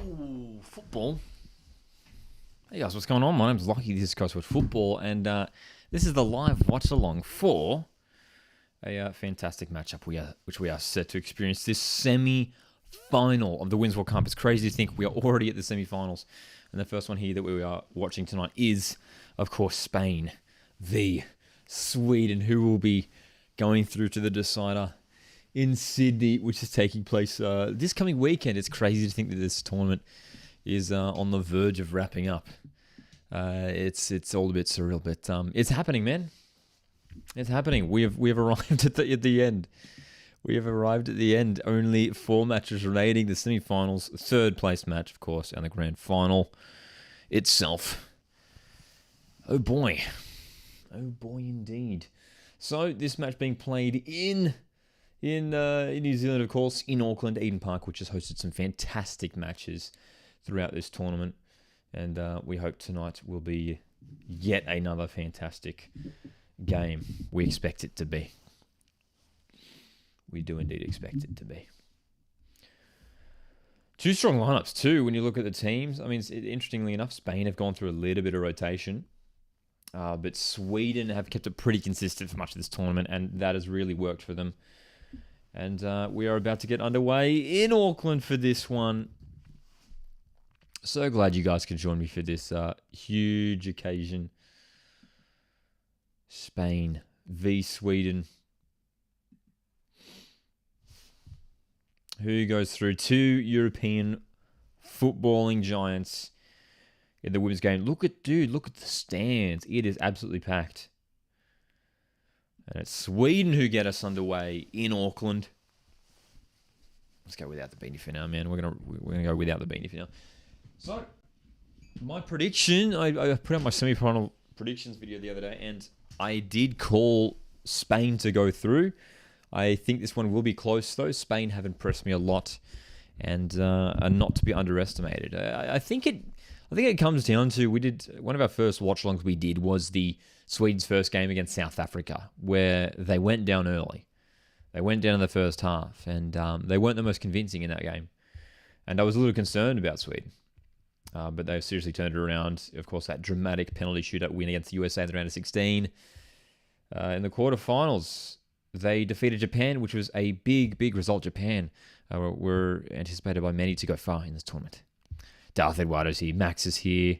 Ooh, football. Hey guys, what's going on? My name's Lockie. This is Coast with Football, and this is the live watch along for a fantastic matchup which we are set to experience this semi-final of the Women's World Cup. It's crazy to think we are already at the semi-finals, and the first one here that we are watching tonight is, of course, Spain v Sweden, who will be going through to the decider in Sydney, which is taking place this coming weekend. It's crazy to think that this tournament is on the verge of wrapping up. It's all a bit surreal, but it's happening, man. It's happening. We have arrived at the end. We have arrived at the end. Only 4 matches remaining: the semi-finals, third place match, of course, and the grand final itself. Oh boy, indeed. So this match being played in New Zealand, of course, in Auckland, Eden Park, which has hosted some fantastic matches throughout this tournament. And we hope tonight will be yet another fantastic game. We expect it to be. We do indeed expect it to be. 2 strong lineups too, when you look at the teams. I mean, interestingly enough, Spain have gone through a little bit of rotation. But Sweden have kept it pretty consistent for much of this tournament, and that has really worked for them. And we are about to get underway in Auckland for this one. So glad you guys can join me for this huge occasion. Spain v Sweden. Who goes through? 2 European footballing giants in the women's game. Look at the stands. It is absolutely packed. And it's Sweden who get us underway in Auckland. Let's go without the beanie for now, man. We're gonna go without the beanie for now. So, my prediction, I put out my semi-final predictions video the other day, and I did call Spain to go through. I think this one will be close, though. Spain have impressed me a lot, and are not to be underestimated. I think it comes down to, we did one of our first watch-alongs we did was the Sweden's first game against South Africa, where they went down early. They went down in the first half, and they weren't the most convincing in that game. And I was a little concerned about Sweden. But they've seriously turned it around. Of course, that dramatic penalty shootout win against the USA in the round of 16. In the quarterfinals, they defeated Japan, which was a big result. Japan were anticipated by many to go far in this tournament. Darth Eduardo's here. Max is here.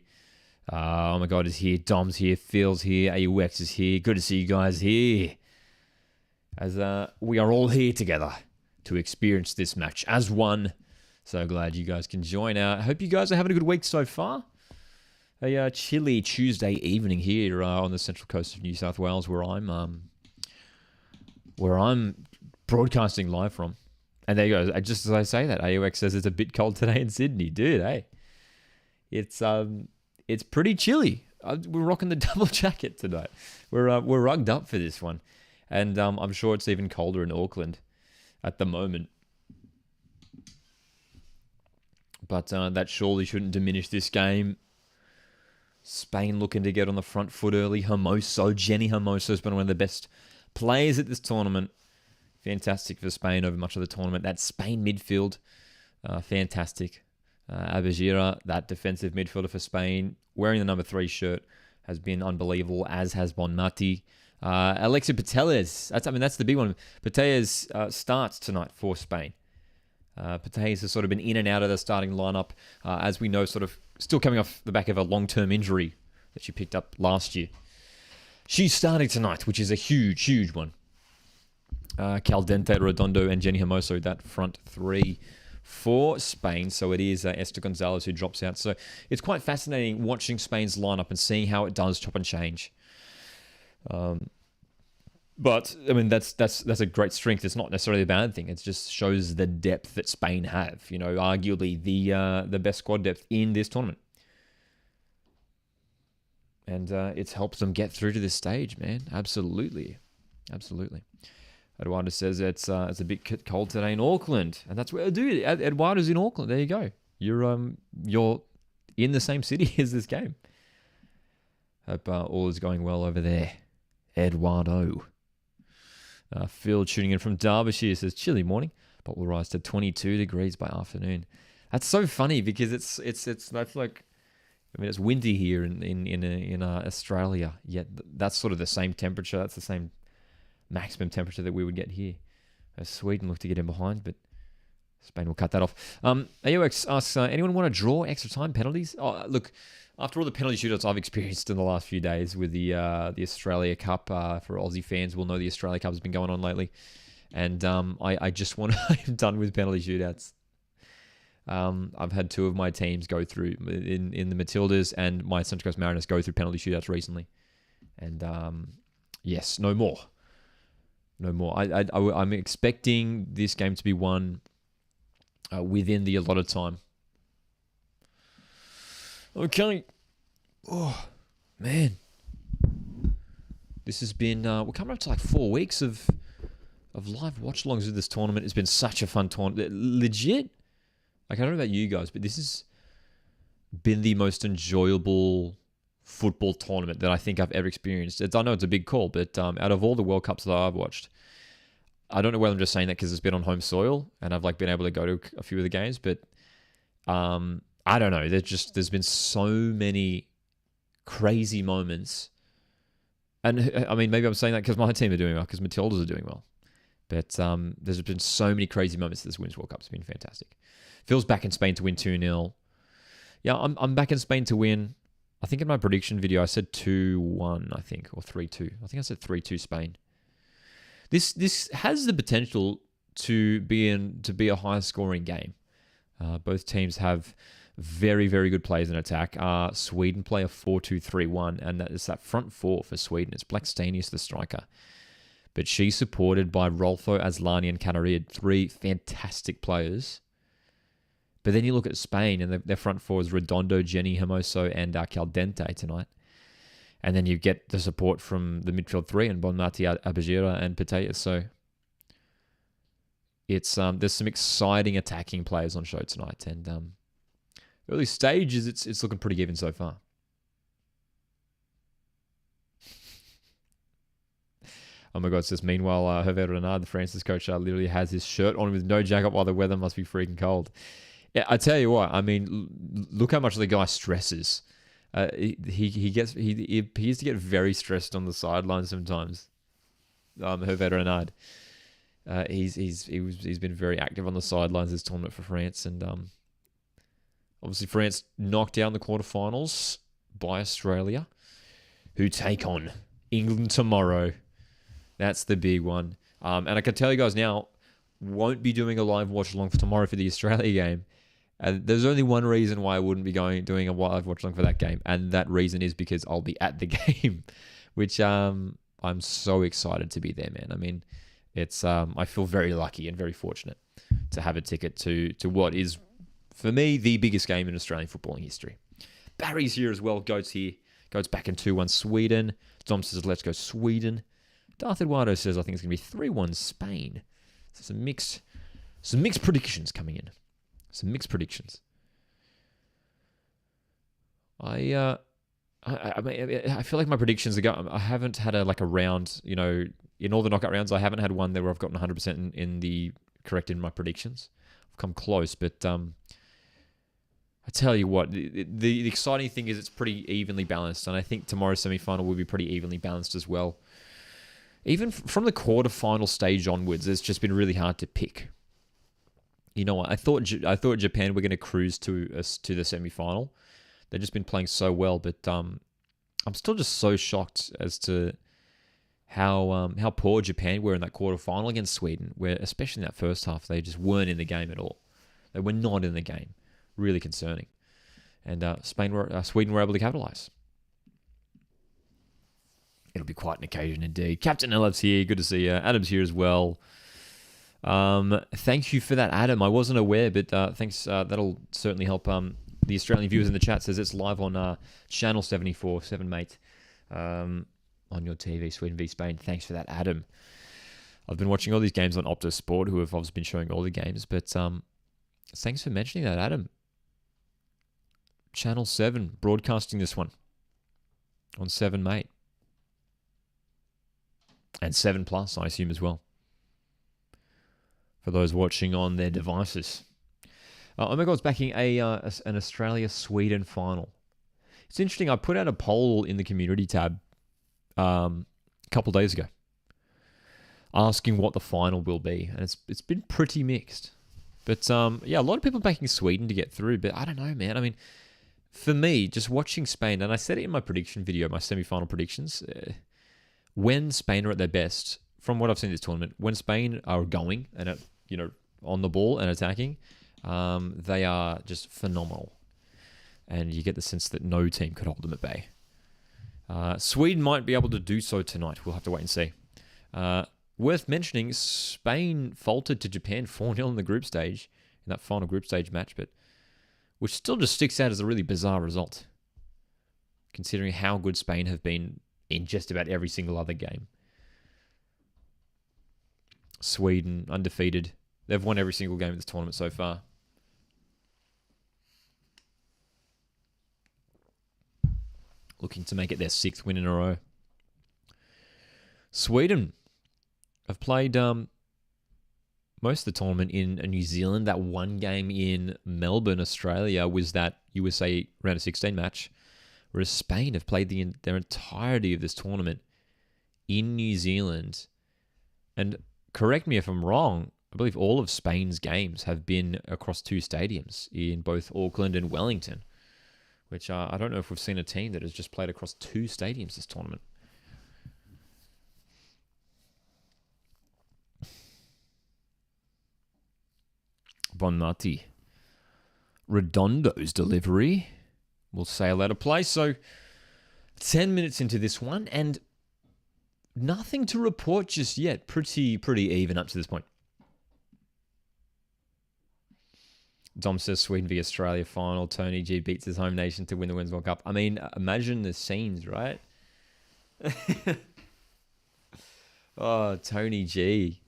Oh my God is here. Dom's here. Phil's here. AUX is here. Good to see you guys here. As we are all here together to experience this match as one. So glad you guys can join. I hope you guys are having a good week so far. A chilly Tuesday evening here on the central coast of New South Wales, where I'm broadcasting live from. And there you go. Just as I say that, AUX says it's a bit cold today in Sydney, dude. Hey, it's pretty chilly. We're rocking the double jacket tonight. We're rugged up for this one, and I'm sure it's even colder in Auckland at the moment. But that surely shouldn't diminish this game. Spain looking to get on the front foot early. Jenny Hermoso has been one of the best players at this tournament. Fantastic for Spain over much of the tournament. That Spain midfield, fantastic. Abagira, that defensive midfielder for Spain, wearing the number 3 shirt, has been unbelievable, as has Bonmati. Alexia Putellas, that's the big one. Putellas starts tonight for Spain. Putellas has sort of been in and out of the starting lineup, as we know, sort of still coming off the back of a long-term injury that she picked up last year. She's starting tonight, which is a huge one. Caldente, Redondo, and Jenny Hermoso, that front 3 for Spain. So it is Esther Gonzalez who drops out. So it's quite fascinating watching Spain's lineup and seeing how it does chop and change. But I mean, that's a great strength. It's not necessarily a bad thing. It just shows the depth that Spain have. You know, arguably the best squad depth in this tournament, and it's helped them get through to this stage, man. Absolutely. Eduardo says it's a bit cold today in Auckland, and that's where, dude. Eduardo's in Auckland. There you go. You're in the same city as this game. Hope all is going well over there, Eduardo. Phil tuning in from Derbyshire says, chilly morning, but will rise to 22 degrees by afternoon. That's so funny because that's like, I mean, it's windy here in Australia. Yet that's sort of the same temperature. That's the same maximum temperature that we would get here. Sweden look to get in behind, but Spain will cut that off. AOX asks, anyone want to draw extra time penalties? Oh, look, after all the penalty shootouts I've experienced in the last few days with the Australia Cup, for Aussie fans will know the Australia Cup has been going on lately. And I just want to, I'm done with penalty shootouts. I've had two of my teams go through, in the Matildas and my Central Coast Mariners, go through penalty shootouts recently. And yes, no more. No more. I'm expecting this game to be won within the allotted time. Okay. Oh, man. This has been... we're coming up to like 4 weeks of live watch-alongs with this tournament. It's been such a fun tournament. Legit. Like, I don't know about you guys, but this has been the most enjoyable football tournament that I think I've ever experienced. I know it's a big call, but out of all the World Cups that I've watched, I don't know whether I'm just saying that because it's been on home soil and I've like been able to go to a few of the games, but I don't know. There's been so many crazy moments, and I mean maybe I'm saying that because my team are doing well, because Matildas are doing well, but there's been so many crazy moments this Women's World Cup. It's been fantastic. Phil's back in Spain to win 2-0. Yeah, I'm back in Spain to win. I think in my prediction video I said 2-1, I think, or 3-2. I think I said 3-2 Spain. This has the potential to be a high scoring game. Both teams have very, very good players in attack. Sweden play a 4-2-3-1, and it's that front four for Sweden. It's Blackstenius, the striker. But she's supported by Rolfo, Aslani, and Canarid, three fantastic players. But then you look at Spain, and their front four is Redondo, Jenny Hermoso, and Caldente tonight. And then you get the support from the midfield three, and Bonmati, Abajira, and Petaya. So it's there's some exciting attacking players on show tonight. And early stages, it's looking pretty even so far. Oh my God, it says, meanwhile, Hervé Renard, the Francis coach, literally has his shirt on with no jacket while the weather must be freaking cold. Yeah, I tell you what, I mean, look how much the guy stresses. He appears to get very stressed on the sidelines sometimes. Hervé Renard. He's been very active on the sidelines this tournament for France, and obviously France knocked down the quarterfinals by Australia, who take on England tomorrow. That's the big one. And I can tell you guys now, won't be doing a live watch along for tomorrow for the Australia game. There's only one reason why I wouldn't be doing a live watch along for that game, and that reason is because I'll be at the game, which I'm so excited to be there, man. I mean, it's I feel very lucky and very fortunate to have a ticket to what is, for me, the biggest game in Australian footballing history. Barry's here as well. Goat's here. Goat's back in 2-1 Sweden. Dom says, let's go Sweden. Darth Eduardo says, I think it's going to be 3-1 Spain. So some mixed predictions coming in. Some mixed predictions. I feel like my predictions are I haven't had a round, in all the knockout rounds, I haven't had one where I've gotten 100% in the correct in my predictions. I've come close, but I tell you what, the exciting thing is it's pretty evenly balanced, and I think tomorrow's semi-final will be pretty evenly balanced as well. Even from the quarter-final stage onwards, it's just been really hard to pick. You know what? I thought Japan were going to cruise to the semi-final. They've just been playing so well, but I'm still just so shocked as to how poor Japan were in that quarter-final against Sweden, where especially in that first half, they just weren't in the game at all. They were not in the game. Really concerning. And Sweden were able to capitalise. It'll be quite an occasion indeed. Captain Elev's here. Good to see you. Adam's here as well. Thank you for that, Adam. I wasn't aware, but thanks. That'll certainly help the Australian viewers in the chat. Says it's live on channel 74, 7mate, on your TV, Sweden v Spain. Thanks for that, Adam. I've been watching all these games on Optus Sport, who have obviously been showing all the games, but thanks for mentioning that, Adam. Channel 7 broadcasting this one on 7mate. And 7 Plus, I assume, as well, for those watching on their devices. Oh my God, it's backing an Australia-Sweden final. It's interesting. I put out a poll in the community tab a couple of days ago, asking what the final will be, and it's been pretty mixed. But yeah, a lot of people backing Sweden to get through, but I don't know, man. I mean, for me, just watching Spain, and I said it in my prediction video, my semi-final predictions, when Spain are at their best, from what I've seen this tournament, when Spain are going and on the ball and attacking, they are just phenomenal, and you get the sense that no team could hold them at bay. Sweden might be able to do so tonight. We'll have to wait and see. Worth mentioning, Spain faltered to Japan 4-0 in the group stage, in that final group stage match, but which still just sticks out as a really bizarre result, considering how good Spain have been in just about every single other game. Sweden, undefeated. They've won every single game of this tournament so far. Looking to make it their 6th win in a row. Sweden have played most of the tournament in New Zealand. That one game in Melbourne, Australia, was that USA round of 16 match. Whereas Spain have played their entirety of this tournament in New Zealand. And correct me if I'm wrong, I believe all of Spain's games have been across 2 stadiums in both Auckland and Wellington, which I don't know if we've seen a team that has just played across 2 stadiums this tournament. Bonmati. Redondo's delivery will sail out of play. So 10 minutes into this one, and nothing to report just yet. Pretty even up to this point. Dom says Sweden v Australia final. Tony G beats his home nation to win the Women's World Cup. I mean, imagine the scenes, right? Oh, Tony G.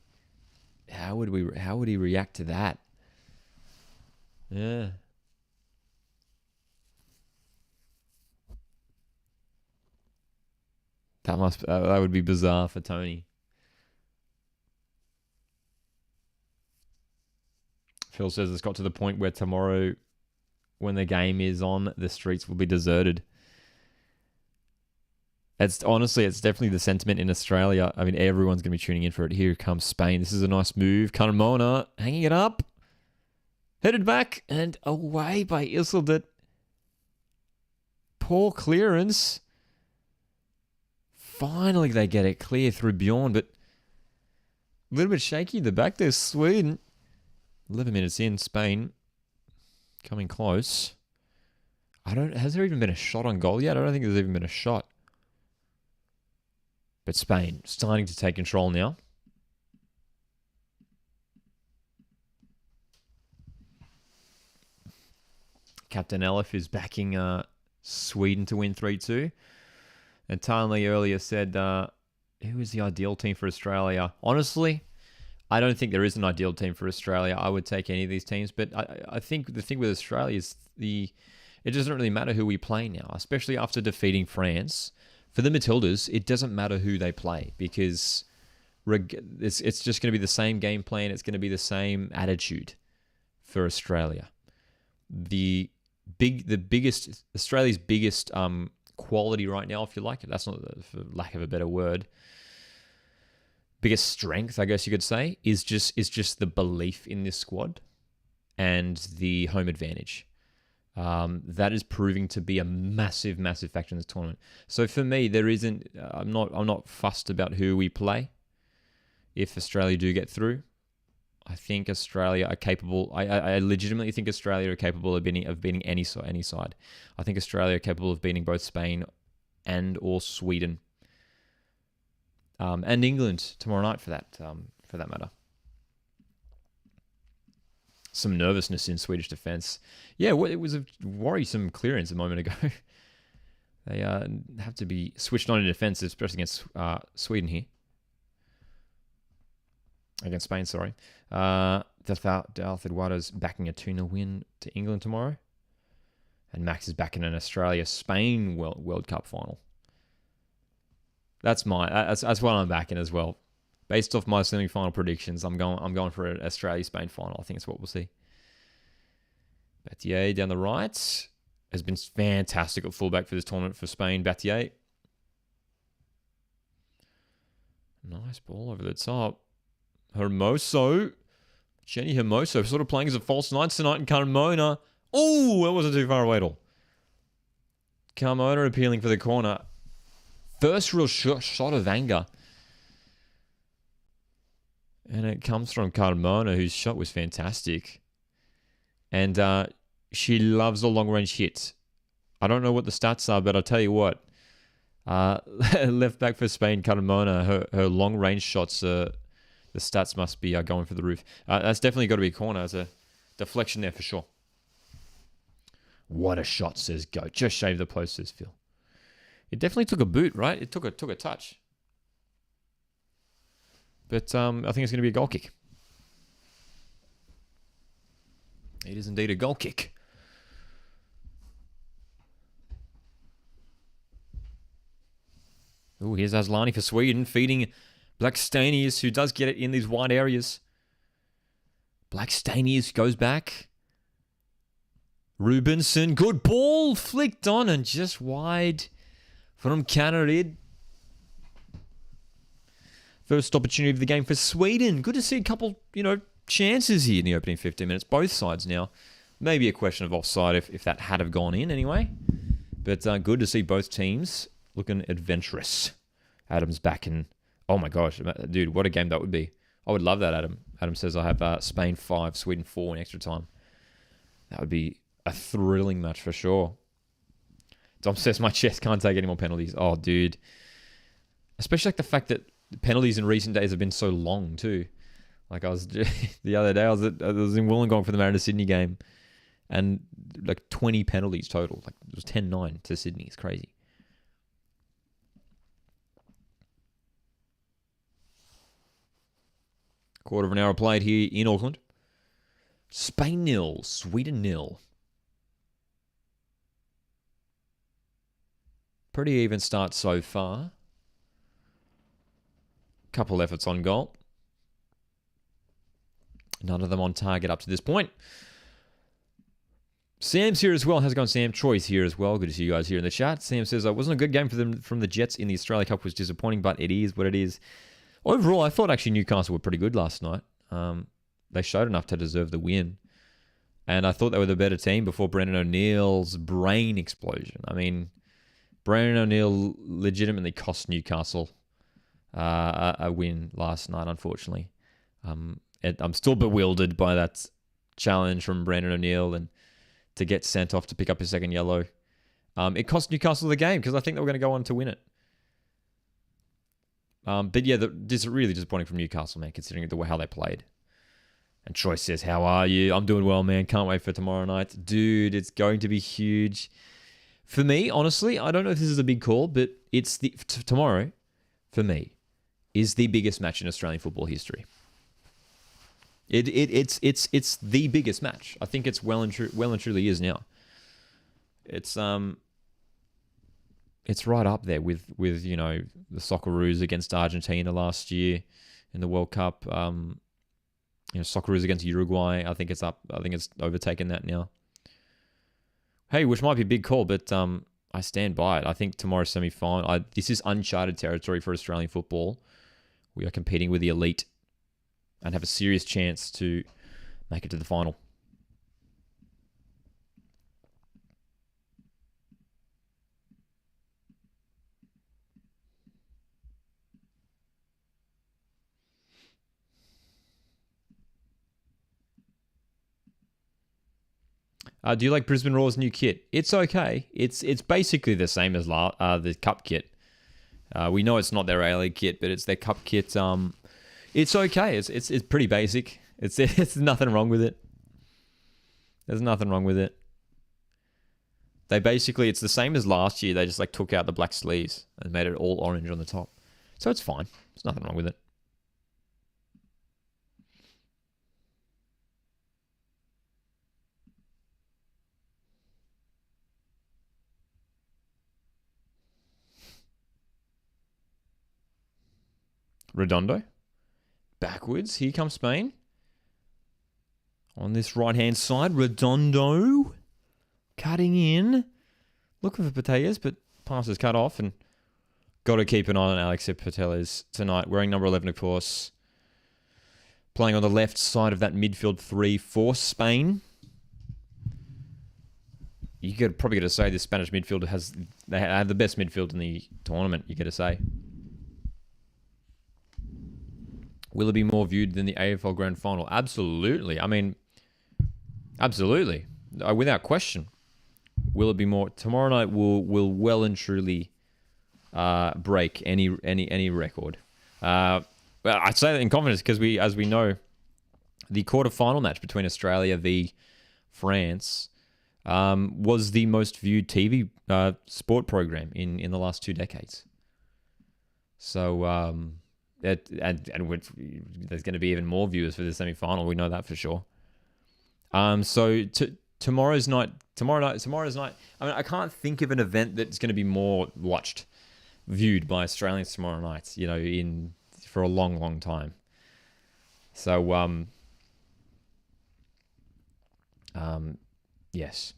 How would he react to that? Yeah. That would be bizarre for Tony. Phil says it's got to the point where tomorrow, when the game is on, the streets will be deserted. It's definitely the sentiment in Australia. I mean, everyone's going to be tuning in for it. Here comes Spain. This is a nice move. Carmona hanging it up. Headed back and away by Isildet. Poor clearance. Finally, they get it clear through Bjorn, but a little bit shaky. The back there, Sweden. 11 minutes in, Spain coming close. Has there even been a shot on goal yet? I don't think there's even been a shot. But Spain starting to take control now. Captain Elif is backing Sweden to win 3-2. And Tarnley earlier said, who is the ideal team for Australia? Honestly, I don't think there is an ideal team for Australia. I would take any of these teams. But I think the thing with Australia is it doesn't really matter who we play now, especially after defeating France. For the Matildas, it doesn't matter who they play because it's just going to be the same game plan. It's going to be the same attitude for Australia. Australia's biggest quality right now, if you like, that's not for lack of a better word, biggest strength, I guess you could say, is just the belief in this squad and the home advantage. That is proving to be a massive factor in this tournament. So for me, I'm not fussed about who we play. If Australia do get through, I think Australia are capable. I legitimately think Australia are capable of beating any side. I think Australia are capable of beating both Spain or Sweden, and England tomorrow night for that matter. Some nervousness in Swedish defence. Yeah, it was a worrisome clearance a moment ago. They have to be switched on in defence, especially against Sweden here. Against Spain, sorry. Darth Eduardo's backing a 2-0 win to England tomorrow. And Max is backing an Australia-Spain World Cup final. That's what I'm backing as well. Based off my semi-final predictions, I'm going for an Australia-Spain final. I think that's what we'll see. Battier down the right has been fantastic at fullback for this tournament for Spain. Battier. Nice ball over the top. Hermoso. Jenny Hermoso sort of playing as a false nine tonight in Carmona. Oh, that wasn't too far away at all. Carmona appealing for the corner. First real shot of anger. And it comes from Carmona, whose shot was fantastic. And she loves the long-range hits. I don't know what the stats are, but I'll tell you what. Left back for Spain, Carmona, her long-range shots, the stats must be going for the roof. That's definitely got to be a corner. There's a deflection there for sure. What a shot, says Goat. Just shave the post, says Phil. It definitely took a boot, right? It took a touch. But I think it's going to be a goal kick. It is indeed a goal kick. Oh, here's Asllani for Sweden, feeding Blackstenius, who does get it in these wide areas. Blackstenius goes back. Rubinson, good ball, flicked on and just wide from Canarid. First opportunity of the game for Sweden. Good to see a couple, chances here in the opening 15 minutes. Both sides now. Maybe a question of offside if that had have gone in anyway. But good to see both teams looking adventurous. Adam's back and, oh my gosh, dude, what a game that would be. I would love that, Adam. Adam says I have Spain 5, Sweden 4 in extra time. That would be a thrilling match for sure. Dom says my chest can't take any more penalties. Oh, dude. Especially like the fact that penalties in recent days have been so long too. Like I was the other day, I was in Wollongong for the Mariners Sydney game, and like 20 penalties total. Like it was 10-9 to Sydney. It's crazy. Quarter of an hour played here in Auckland. Spain 0, Sweden 0. Pretty even start so far. Couple efforts on goal. None of them on target up to this point. Sam's here as well. How's it going, Sam? Troy's here as well. Good to see you guys here in the chat. Sam says, it wasn't a good game for them from the Jets in the Australia Cup. Was disappointing, but it is what it is. Overall, I thought actually Newcastle were pretty good last night. They showed enough to deserve the win. And I thought they were the better team before Brendan O'Neill's brain explosion. I mean, Brendan O'Neill legitimately cost Newcastle a win last night, unfortunately. I'm still bewildered by that challenge from Brandon O'Neill and to get sent off to pick up his second yellow. It cost Newcastle the game because I think they were going to go on to win it. But yeah, this is really disappointing from Newcastle, man, considering how they played. And Troy says, how are you? I'm doing well, man. Can't wait for tomorrow night. Dude, it's going to be huge. For me, honestly, I don't know if this is a big call, but it's tomorrow, for me, is the biggest match in Australian football history. It's the biggest match. I think it's well and truly is now. It's right up there with the Socceroos against Argentina last year in the World Cup. Socceroos against Uruguay. I think it's up. I think it's overtaken that now. Hey, which might be a big call, but I stand by it. I think tomorrow's semi-final. This is uncharted territory for Australian football. We are competing with the elite and have a serious chance to make it to the final. Do you like Brisbane Roar's new kit? It's okay. It's basically the same as the Cup kit. We know it's not their A-League kit, but it's their Cup kit. It's okay. It's pretty basic. It's nothing wrong with it. There's nothing wrong with it. It's the same as last year. They just took out the black sleeves and made it all orange on the top. So it's fine. There's nothing wrong with it. Redondo. Backwards. Here comes Spain. On this right-hand side, Redondo cutting in. Looking for Pateles, but pass is cut off. And got to keep an eye on Alex Pateles tonight. Wearing number 11, of course. Playing on the left side of that midfield 3 for Spain. Probably got to say this Spanish midfield they have the best midfield in the tournament, you got to say. Will it be more viewed than the AFL Grand Final? Absolutely. I mean, absolutely. Without question. Will it be more? Tomorrow night will well and truly break any record. Well, I say that in confidence because as we know, the quarterfinal match between Australia v France was the most viewed TV sport program in the last 2 decades. So there's going to be even more viewers for the semi-final. We know that for sure. So tomorrow's night. I mean, I can't think of an event that's going to be more viewed by Australians tomorrow night. For a long, long time. So yes.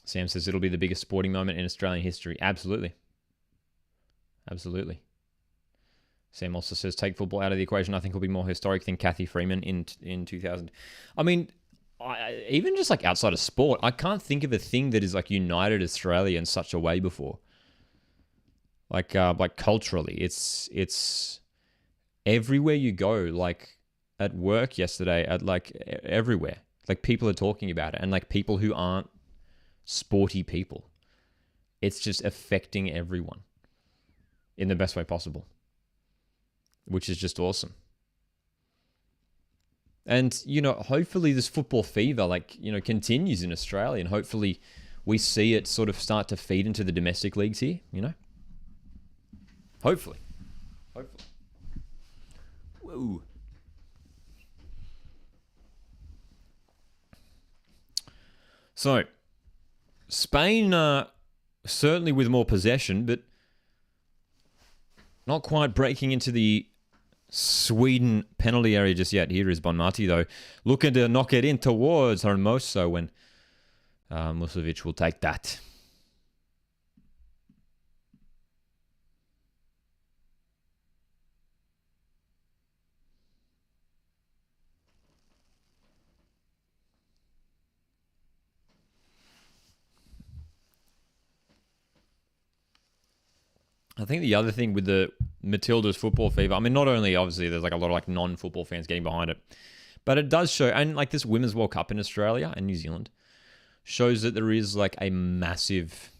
Sam says it'll be the biggest sporting moment in Australian history. Absolutely. Absolutely. Sam also says take football out of the equation. I think it'll be more historic than Kathy Freeman in 2000. I mean, even just like outside of sport, I can't think of a thing that is like united Australia in such a way before. Like culturally, it's everywhere you go. Like at work yesterday, at like everywhere, like people are talking about it, and like people who aren't sporty people, it's just affecting everyone in the best way possible, which is just awesome. And, hopefully this football fever, continues in Australia, and hopefully we see it sort of start to feed into the domestic leagues here, Hopefully. Whoa. So, Spain, certainly with more possession, but not quite breaking into the Sweden penalty area just yet. Here is Bonmati, though, looking to knock it in towards Hermoso when Musovic will take that. I think the other thing with the Matilda's football fever, I mean, not only obviously there's like a lot of like non-football fans getting behind it, but it does show, and like this Women's World Cup in Australia and New Zealand shows that there is like a massive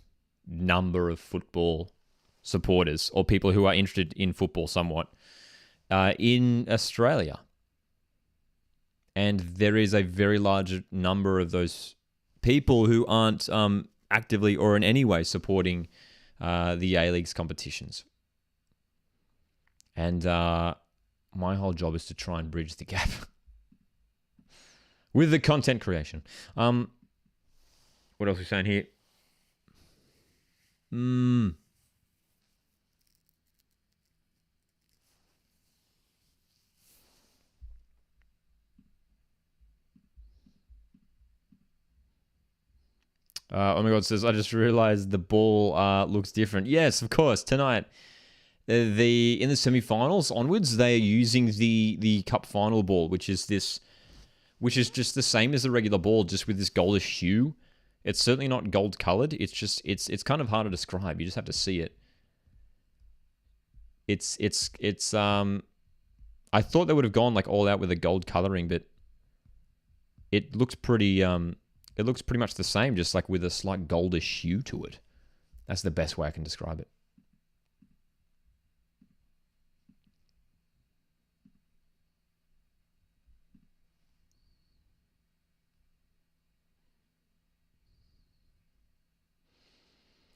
number of football supporters or people who are interested in football somewhat in Australia. And there is a very large number of those people who aren't actively or in any way supporting the A-League's competitions. And my whole job is to try and bridge the gap with the content creation. What else are we saying here? Oh my God, says, I just realized the ball looks different. Yes, of course. Tonight, in the semi-finals onwards, they are using the cup final ball, which is just the same as the regular ball, just with this goldish hue. It's certainly not gold colored. It's just it's kind of hard to describe. You just have to see it. It's I thought they would have gone like all out with the gold coloring, but it looks pretty it looks pretty much the same, just like with a slight goldish hue to it. That's the best way I can describe it.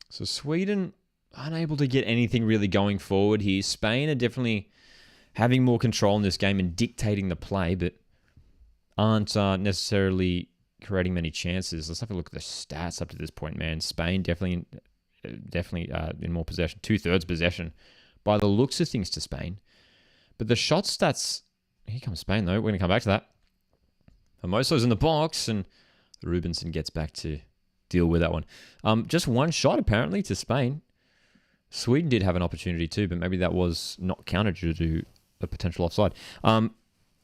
So Sweden unable to get anything really going forward here. Spain are definitely having more control in this game and dictating the play, but aren't necessarily creating many chances. Let's have a look at the stats up to this point, man. Spain definitely in more possession, 2/3 possession by the looks of things to Spain. But the shot stats, here comes Spain though. We're going to come back to that. Hermoso's in the box and Rubinson gets back to deal with that one. Just one shot apparently to Spain. Sweden did have an opportunity too, but maybe that was not counted due to a potential offside.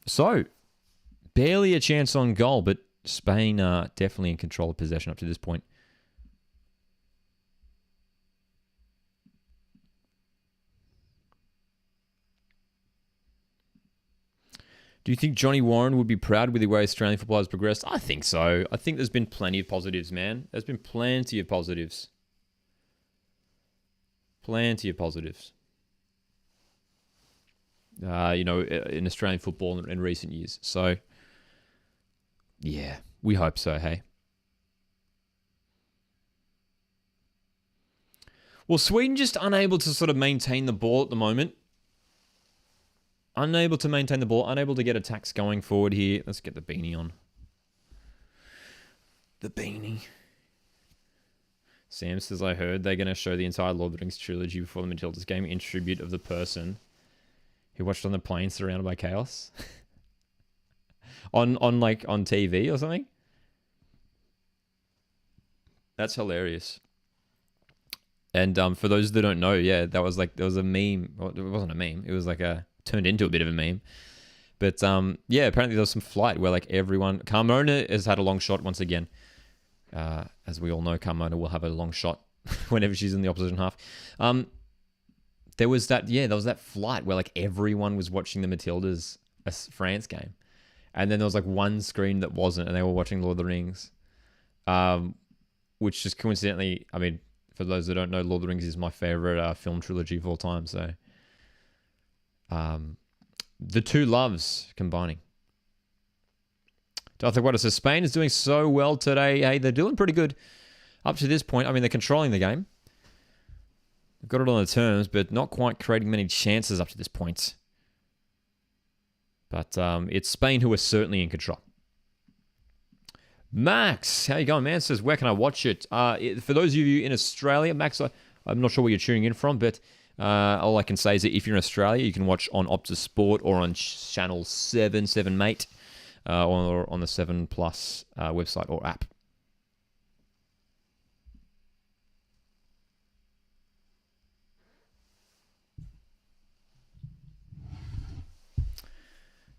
So barely a chance on goal, but Spain are definitely in control of possession up to this point. Do you think Johnny Warren would be proud with the way Australian football has progressed? I think so. I think there's been plenty of positives, man. There's been plenty of positives. Plenty of positives. In Australian football in recent years. So, yeah, we hope so, hey? Well, Sweden just unable to sort of maintain the ball at the moment. Unable to maintain the ball, unable to get attacks going forward here. Let's get the beanie on. The beanie. Sam says, I heard they're going to show the entire Lord of the Rings trilogy before the Matildas game in tribute of the person who watched on the plane surrounded by chaos. on TV or something. That's hilarious. And for those that don't know, yeah, there was a meme. Well, it wasn't a meme. It was like turned into a bit of a meme. But yeah, apparently there was some flight where everyone... Carmona has had a long shot once again. As we all know, Carmona will have a long shot whenever she's in the opposition half. There was that flight where everyone was watching the Matildas France game. And then there was one screen that wasn't, and they were watching Lord of the Rings. Which just coincidentally, I mean, for those that don't know, Lord of the Rings is my favorite film trilogy of all time, so... the two loves combining. Darth Aguado says Spain is doing so well today. Hey, they're doing pretty good up to this point. I mean, they're controlling the game. They've got it on the terms, but not quite creating many chances up to this point. But it's Spain who are certainly in control. Max, how you going, man? Says, where can I watch it? For those of you in Australia, Max, I'm not sure where you're tuning in from, but all I can say is that if you're in Australia, you can watch on Optus Sport or on channel 7, mate, or on the 7 Plus website or app.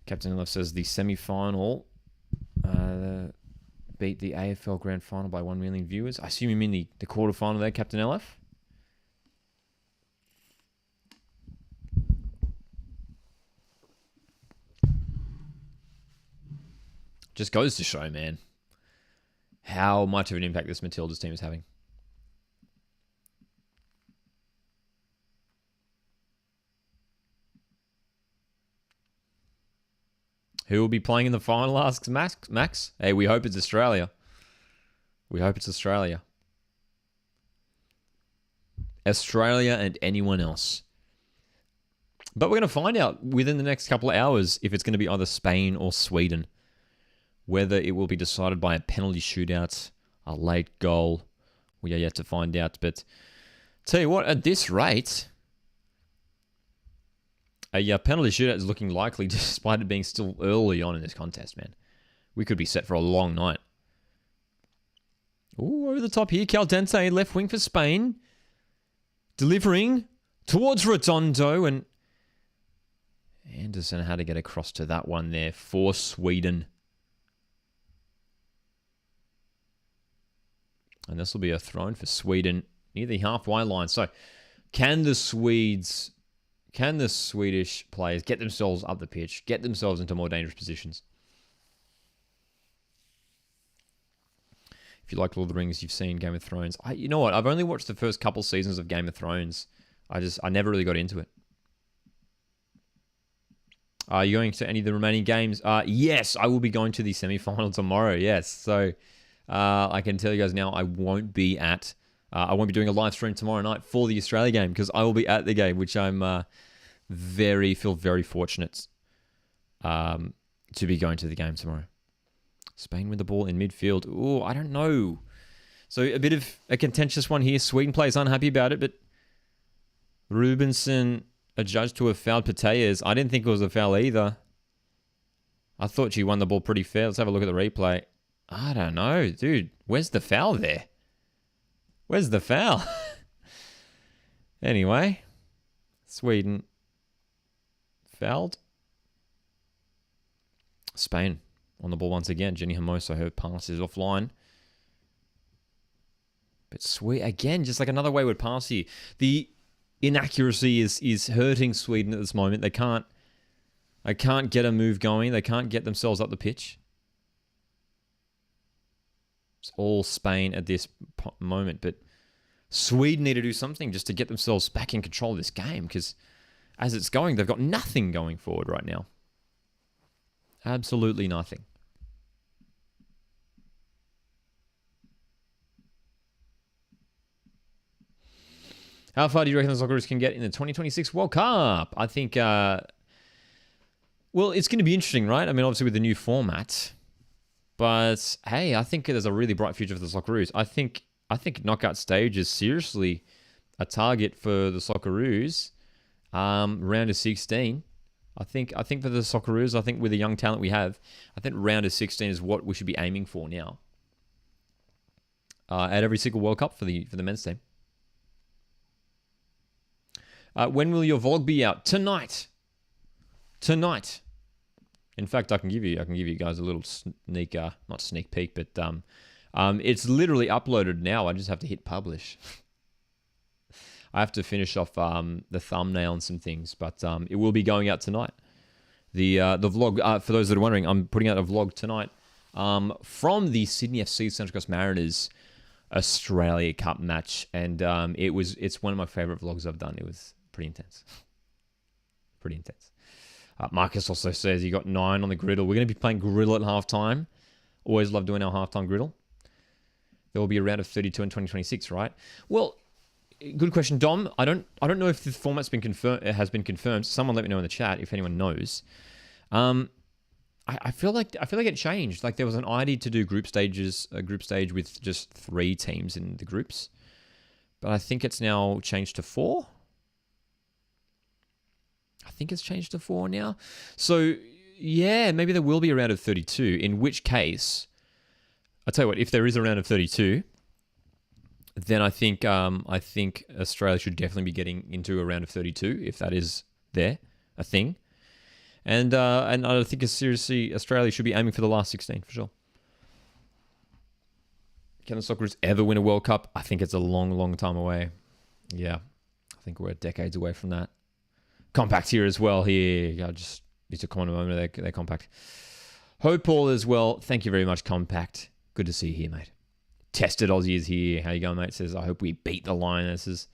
Captain Love says the semi-final beat the AFL Grand Final by 1 million viewers. I assume you mean the quarterfinal there, Captain LF? Just goes to show, man, how much of an impact this Matildas team is having. Who will be playing in the final, asks Max. Hey, we hope it's Australia. We hope it's Australia. Australia and anyone else. But we're going to find out within the next couple of hours if it's going to be either Spain or Sweden. Whether it will be decided by a penalty shootout, a late goal, we are yet to find out. But tell you what, at this rate... a penalty shootout is looking likely despite it being still early on in this contest, man. We could be set for a long night. Ooh, over the top here. Caldente, left wing for Spain. Delivering towards Redondo. And Anderson had to get across to that one there for Sweden. And this will be a throw for Sweden near the halfway line. So can the Swedish players get themselves up the pitch, get themselves into more dangerous positions? If you like Lord of the Rings, you've seen Game of Thrones. You know what? I've only watched the first couple seasons of Game of Thrones. I never really got into it. Are you going to any of the remaining games? Yes, I will be going to the semi-final tomorrow. Yes, so I can tell you guys now, I won't be doing a live stream tomorrow night for the Australia game because I will be at the game, which I'm feel very fortunate to be going to the game tomorrow. Spain with the ball in midfield. Oh, I don't know. So a bit of a contentious one here. Sweden players unhappy about it, but Rubinson adjudged to have fouled Pateas. I didn't think it was a foul either. I thought she won the ball pretty fair. Let's have a look at the replay. I don't know, dude. Where's the foul there? Where's the foul? Anyway, Sweden fouled. Spain on the ball once again. Jenny Hermoso, her pass is offline. But Sweden, again, just like another wayward pass here. The inaccuracy is hurting Sweden at this moment. They can't get a move going. They can't get themselves up the pitch. It's all Spain at this moment. But Sweden need to do something just to get themselves back in control of this game, because as it's going, they've got nothing going forward right now. Absolutely nothing. How far do you reckon the Socceroos can get in the 2026 World Cup? I think, well, it's going to be interesting, right? I mean, obviously with the new format. But, hey, I think there's a really bright future for the Socceroos. I think knockout stage is seriously a target for the Socceroos. Round of 16. I think for the Socceroos, I think with the young talent we have, I think round of 16 is what we should be aiming for now. At every single World Cup for the men's team. When will your vlog be out? Tonight. In fact, I can give you guys a little sneak, not sneak peek, but it's literally uploaded now. I just have to hit publish. I have to finish off the thumbnail and some things, but it will be going out tonight. The vlog, for those that are wondering, I'm putting out a vlog tonight from the Sydney FC Central Coast Mariners Australia Cup match, and it's one of my favourite vlogs I've done. It was pretty intense. Marcus also says he got 9 on the griddle. We're going to be playing griddle at halftime. Always love doing our halftime griddle. There will be a round of 32 in 2026, right? Well, good question, Dom. I don't know if the format's been confirmed. It has been confirmed. Someone let me know in the chat if anyone knows. I feel like it changed. Like there was an idea to do a group stage with just 3 teams in the groups, but I think it's now changed to 4. I think it's changed to 4 now. So yeah, maybe there will be a round of 32. In which case, I'll tell you what. If there is a round of 32. Then I think Australia should definitely be getting into a round of 32 if that is a thing, and I think seriously Australia should be aiming for the last 16 for sure. Can the Socceroos ever win a World Cup? I think it's a long time away. Yeah, I think we're decades away from that. Compact here as well. Here, I just need to comment a moment. They're Compact. Hope Paul as well. Thank you very much, Compact. Good to see you here, mate. Tested Aussie is here. How you going, mate? Says, I hope we beat the Lionesses.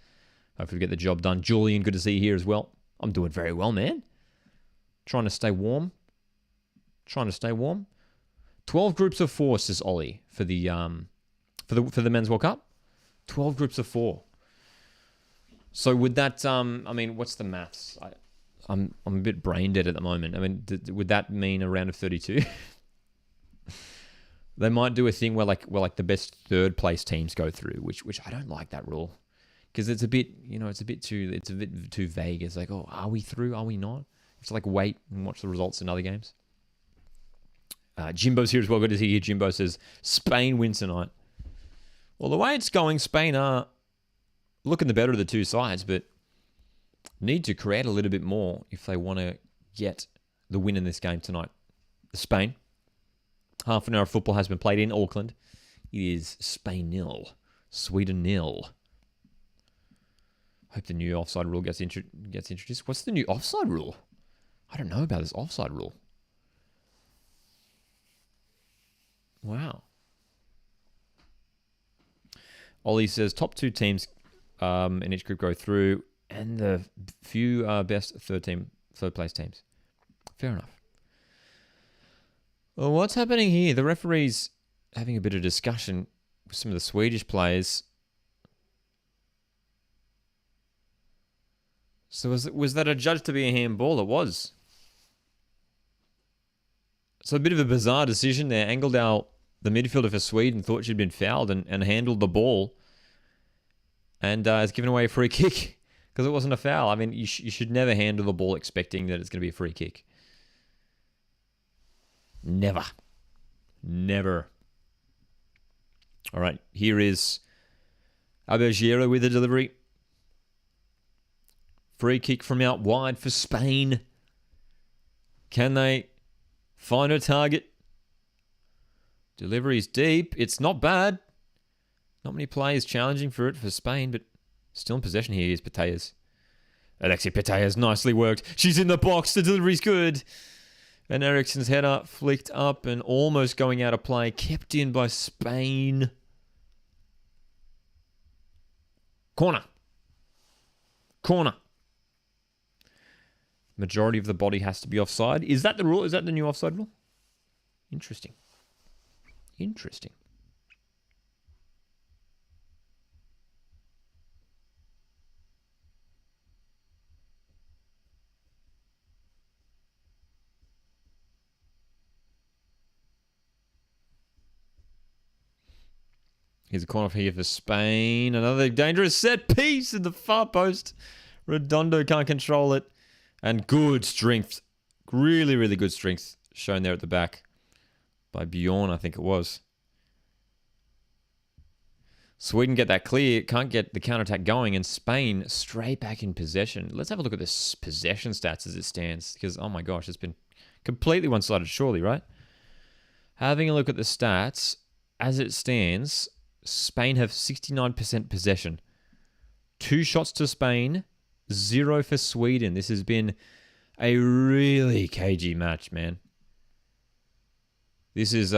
Hopefully we get the job done. Julian, good to see you here as well. I'm doing very well, man. Trying to stay warm. 12 groups of 4, says Ollie, for the Men's World Cup. 12 groups of 4. So would that, I mean, what's the maths? I'm a bit brain dead at the moment. I mean, would that mean a round of 32? They might do a thing where the best third place teams go through, which I don't like that rule, because it's a bit too vague. It's like, oh, are we through? Are we not? It's like wait and watch the results in other games. Jimbo's here as well. Good to see you. Jimbo says Spain wins tonight. Well, the way it's going, Spain are looking the better of the two sides, but need to create a little bit more if they want to get the win in this game tonight. Spain. Half an hour of football has been played in Auckland. It is Spain 0, Sweden 0. Hope the new offside rule gets introduced. What's the new offside rule? I don't know about this offside rule. Wow. Ollie says top 2 teams in each group go through, and the few best third place teams. Fair enough. Well, what's happening here? The referee's having a bit of discussion with some of the Swedish players. So was that adjudged to be a handball? It was. So a bit of a bizarre decision there. Engeldahl, the midfielder for Sweden, thought she'd been fouled and handled the ball and has given away a free kick because it wasn't a foul. I mean, you should never handle the ball expecting that it's going to be a free kick. Never. Never. All right, here is Albergiero with the delivery. Free kick from out wide for Spain. Can they find a target? Delivery's deep. It's not bad. Not many players challenging for it for Spain, but still in possession here is Pateas. Alexia Pateas, nicely worked. She's in the box. The delivery's good. And Eriksen's header flicked up and almost going out of play. Kept in by Spain. Corner. Corner. Majority of the body has to be offside. Is that the rule? Is that the new offside rule? Interesting. Interesting. Here's a corner here for Spain. Another dangerous set piece in the far post. Redondo can't control it. And good strength. Really, really good strength shown there at the back by Bjorn, I think it was. Sweden get that clear. Can't get the counterattack going. And Spain straight back in possession. Let's have a look at this possession stats as it stands. Because, oh my gosh, it's been completely one-sided surely, right? Having a look at the stats, as it stands, Spain have 69% possession. 2 shots to Spain, 0 for Sweden. This has been a really cagey match, man. This is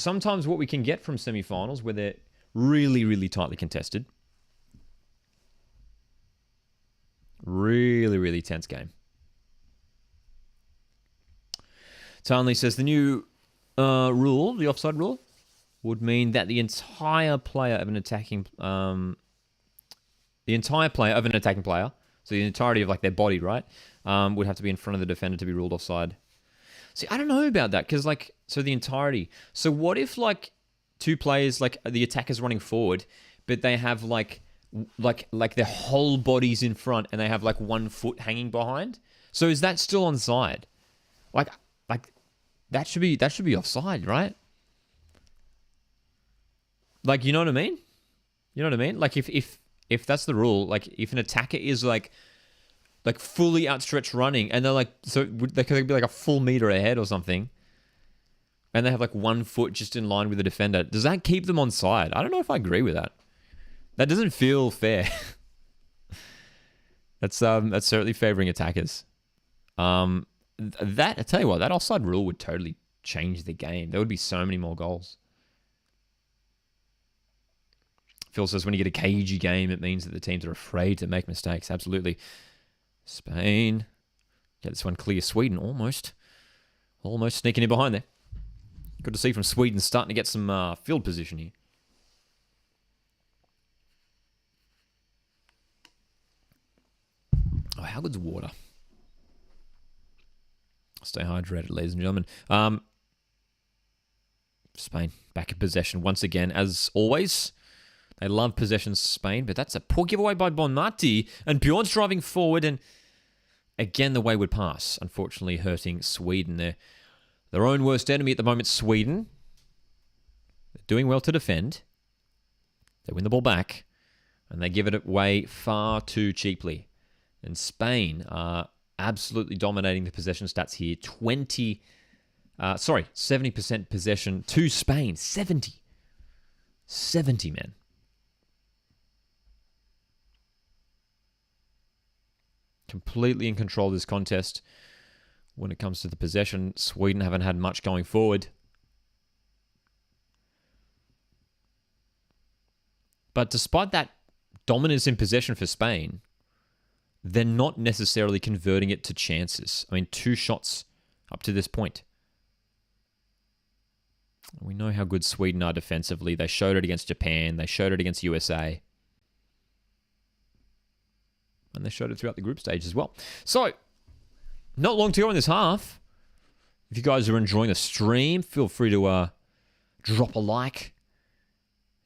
sometimes what we can get from semi-finals where they're really, really tightly contested. Really, really tense game. Tarnley says the new rule, the offside rule, would mean that the entire player of an attacking player, so the entirety of like their body, right, would have to be in front of the defender to be ruled offside. See, I don't know about that because like, so the entirety. So what if like 2 players, like the attacker's running forward, but they have like their whole body's in front and they have like 1 foot hanging behind? So is that still onside? Like that should be offside, right? Like, you know what I mean? You know what I mean? Like, if that's the rule, like, if an attacker is, like fully outstretched running, and they're, like, so they could be, like, a full meter ahead or something, and they have, like, 1 foot just in line with the defender, does that keep them onside? I don't know if I agree with that. That doesn't feel fair. That's certainly favoring attackers. I tell you what, that offside rule would totally change the game. There would be so many more goals. Phil says when you get a cagey game, it means that the teams are afraid to make mistakes. Absolutely. Spain. Get this one clear. Sweden, almost sneaking in behind there. Good to see from Sweden starting to get some field position here. Oh, how good's water? Stay hydrated, ladies and gentlemen. Spain back in possession once again, as always. They love possession, Spain, but that's a poor giveaway by Bonmati. And Bjorn's driving forward, and again, the wayward pass, unfortunately hurting Sweden. They're their own worst enemy at the moment, Sweden. They're doing well to defend. They win the ball back, and they give it away far too cheaply. And Spain are absolutely dominating the possession stats here. 70% possession to Spain. 70, man. Completely in control of this contest. When it comes to the possession, Sweden haven't had much going forward. But despite that dominance in possession for Spain, they're not necessarily converting it to chances. I mean, 2 shots up to this point. We know how good Sweden are defensively. They showed it against Japan. They showed it against USA. And they showed it throughout the group stage as well. So, not long to go in this half. If you guys are enjoying the stream, feel free to drop a like.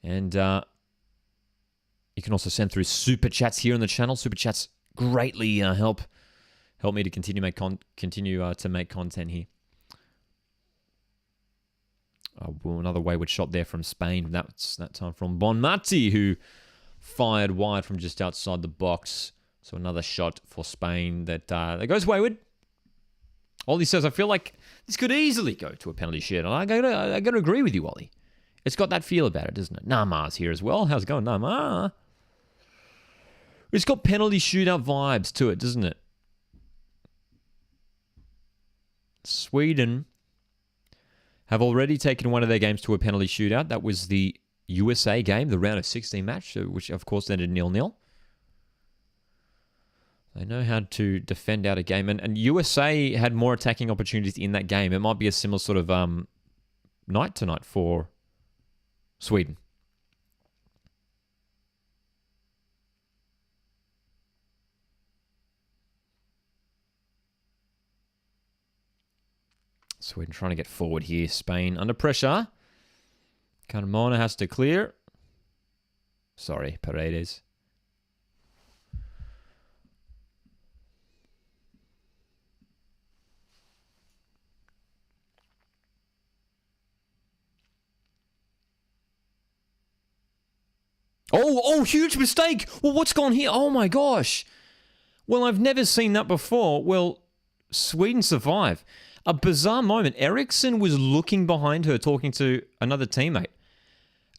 And you can also send through super chats here on the channel. Super chats greatly help me to continue to make content here. Well, another wayward shot there from Spain. That's that time from Bonmati, who fired wide from just outside the box. So another shot for Spain that goes wayward. Ollie says, I feel like this could easily go to a penalty shoot. And I gotta agree with you, Ollie. It's got that feel about it, doesn't it? Nama's here as well. How's it going, Nama? It's got penalty shootout vibes to it, doesn't it? Sweden have already taken one of their games to a penalty shootout. That was the USA game, the round of 16 match, which of course ended 0-0. They know how to defend out a game. And USA had more attacking opportunities in that game. It might be a similar sort of night tonight for Sweden. Sweden trying to get forward here. Spain under pressure. Carmona has to clear. Sorry, Paredes. Oh, huge mistake. Well, what's gone here? Oh, my gosh. Well, I've never seen that before. Well, Sweden survive. A bizarre moment. Eriksson was looking behind her, talking to another teammate.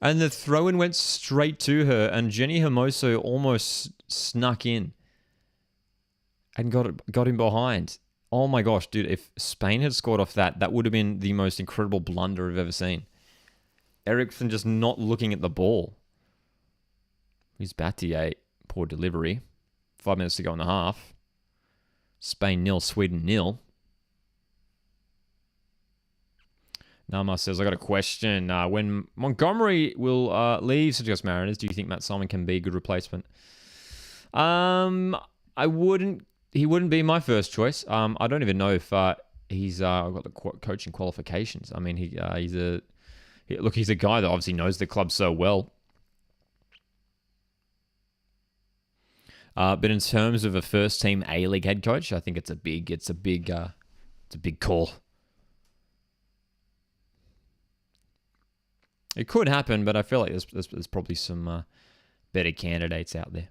And the throw-in went straight to her, and Jenny Hermoso almost snuck in and got him behind. Oh, my gosh, dude. If Spain had scored off that, that would have been the most incredible blunder I've ever seen. Eriksson just not looking at the ball. Here's Battier. Poor delivery. 5 minutes to go in the half. Spain 0, Sweden 0. Nama says, I got a question. When Montgomery will leave St. John's Mariners, do you think Matt Simon can be a good replacement? He wouldn't be my first choice. I don't even know if he's got the coaching qualifications. I mean, he's a guy that obviously knows the club so well. But in terms of a first-team A-League head coach, I think it's a big call. It could happen, but I feel like there's probably some better candidates out there.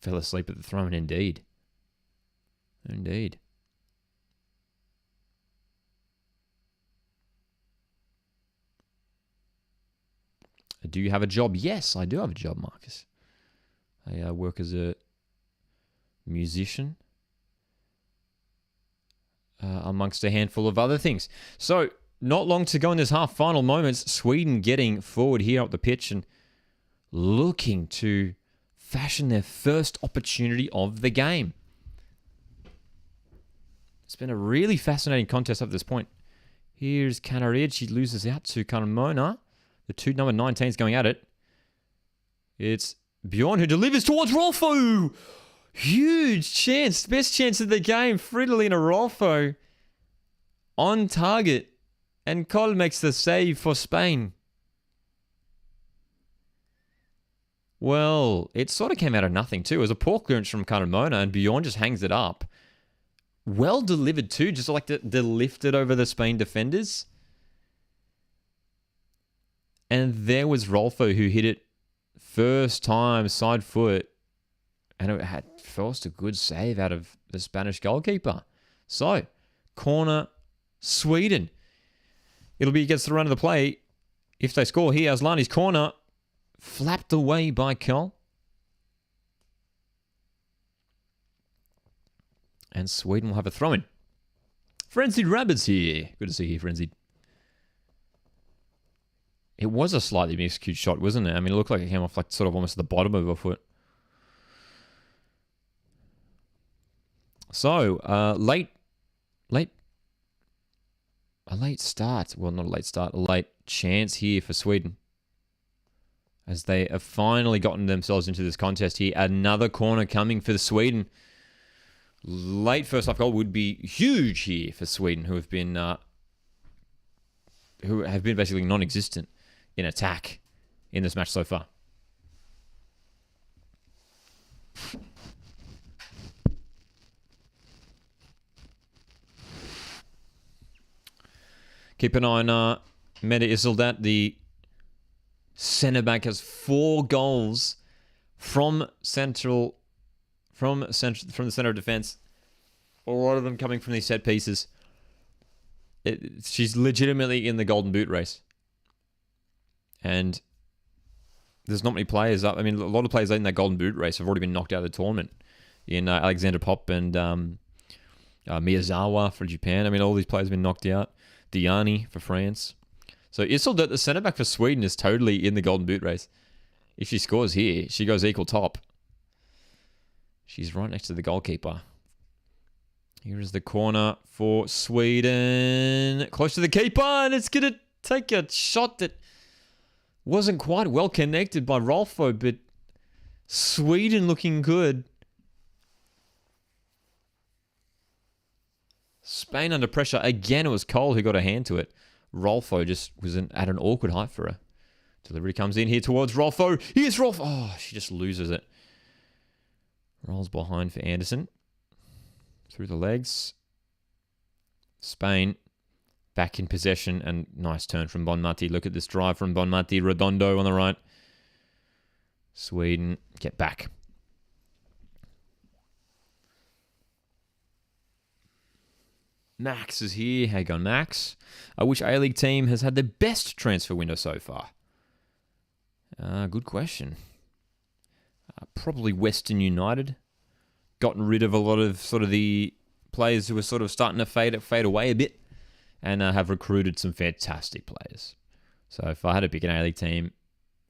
Fell asleep at the throne, indeed. Indeed. Do you have a job? Yes, I do have a job, Marcus. I work as a musician, amongst a handful of other things. So, not long to go in this half. Final moments. Sweden getting forward here up the pitch and looking to fashion their first opportunity of the game. It's been a really fascinating contest up to this point. Here's Canarid. She loses out to Carmona. The two number 19s going at it. It's Bjorn who delivers towards Rolfo. Huge chance. Best chance of the game. Fridolina Rolfo on target. And Cole makes the save for Spain. Well, it sort of came out of nothing too. It was a poor clearance from Carmona and Bjorn just hangs it up. Well delivered too. Just like to lift it over the Spain defenders. And there was Rolfo who hit it first time, side foot, and it had forced a good save out of the Spanish goalkeeper. So, corner, Sweden. It'll be against the run of the play. If they score here, Aslani's corner, flapped away by Cole. And Sweden will have a throw-in. Frenzied Rabbits here. Good to see you, Frenzied. It was a slightly miscued shot, wasn't it? I mean, it looked like it came off like sort of almost at the bottom of her foot. So, a late start. Well, not a late start. A late chance here for Sweden. As they have finally gotten themselves into this contest here. Another corner coming for Sweden. Late first half goal would be huge here for Sweden, who have been basically non-existent in attack in this match so far. Keep an eye on Mehdi Isildat, the centre back, has 4 goals from the center of defense. A lot of them coming from these set pieces. She's legitimately in the golden boot race. And there's not many players. I mean, a lot of players in that golden boot race have already been knocked out of the tournament. In Alexander Pop and Miyazawa for Japan. I mean, all these players have been knocked out. Diani for France. So Isildat, the centre back for Sweden, is totally in the golden boot race. If she scores here, she goes equal top. She's right next to the goalkeeper. Here is the corner for Sweden. Close to the keeper, and it's going to take a shot that wasn't quite well connected by Rolfo, but Sweden looking good. Spain under pressure. Again, it was Cole who got a hand to it. Rolfo just was at an awkward height for her. Delivery comes in here towards Rolfo. Here's Rolfo. Oh, she just loses it. Rolls behind for Anderson. Through the legs. Spain back in possession, and nice turn from Bonmati. Look at this drive from Bonmati. Redondo on the right. Sweden get back. Max is here. How you going, Max? Which A-League team has had the best transfer window so far? Good question. Probably Western United. Gotten rid of a lot of sort of the players who were sort of starting to fade away a bit, and have recruited some fantastic players. So if I had to pick an A-League team,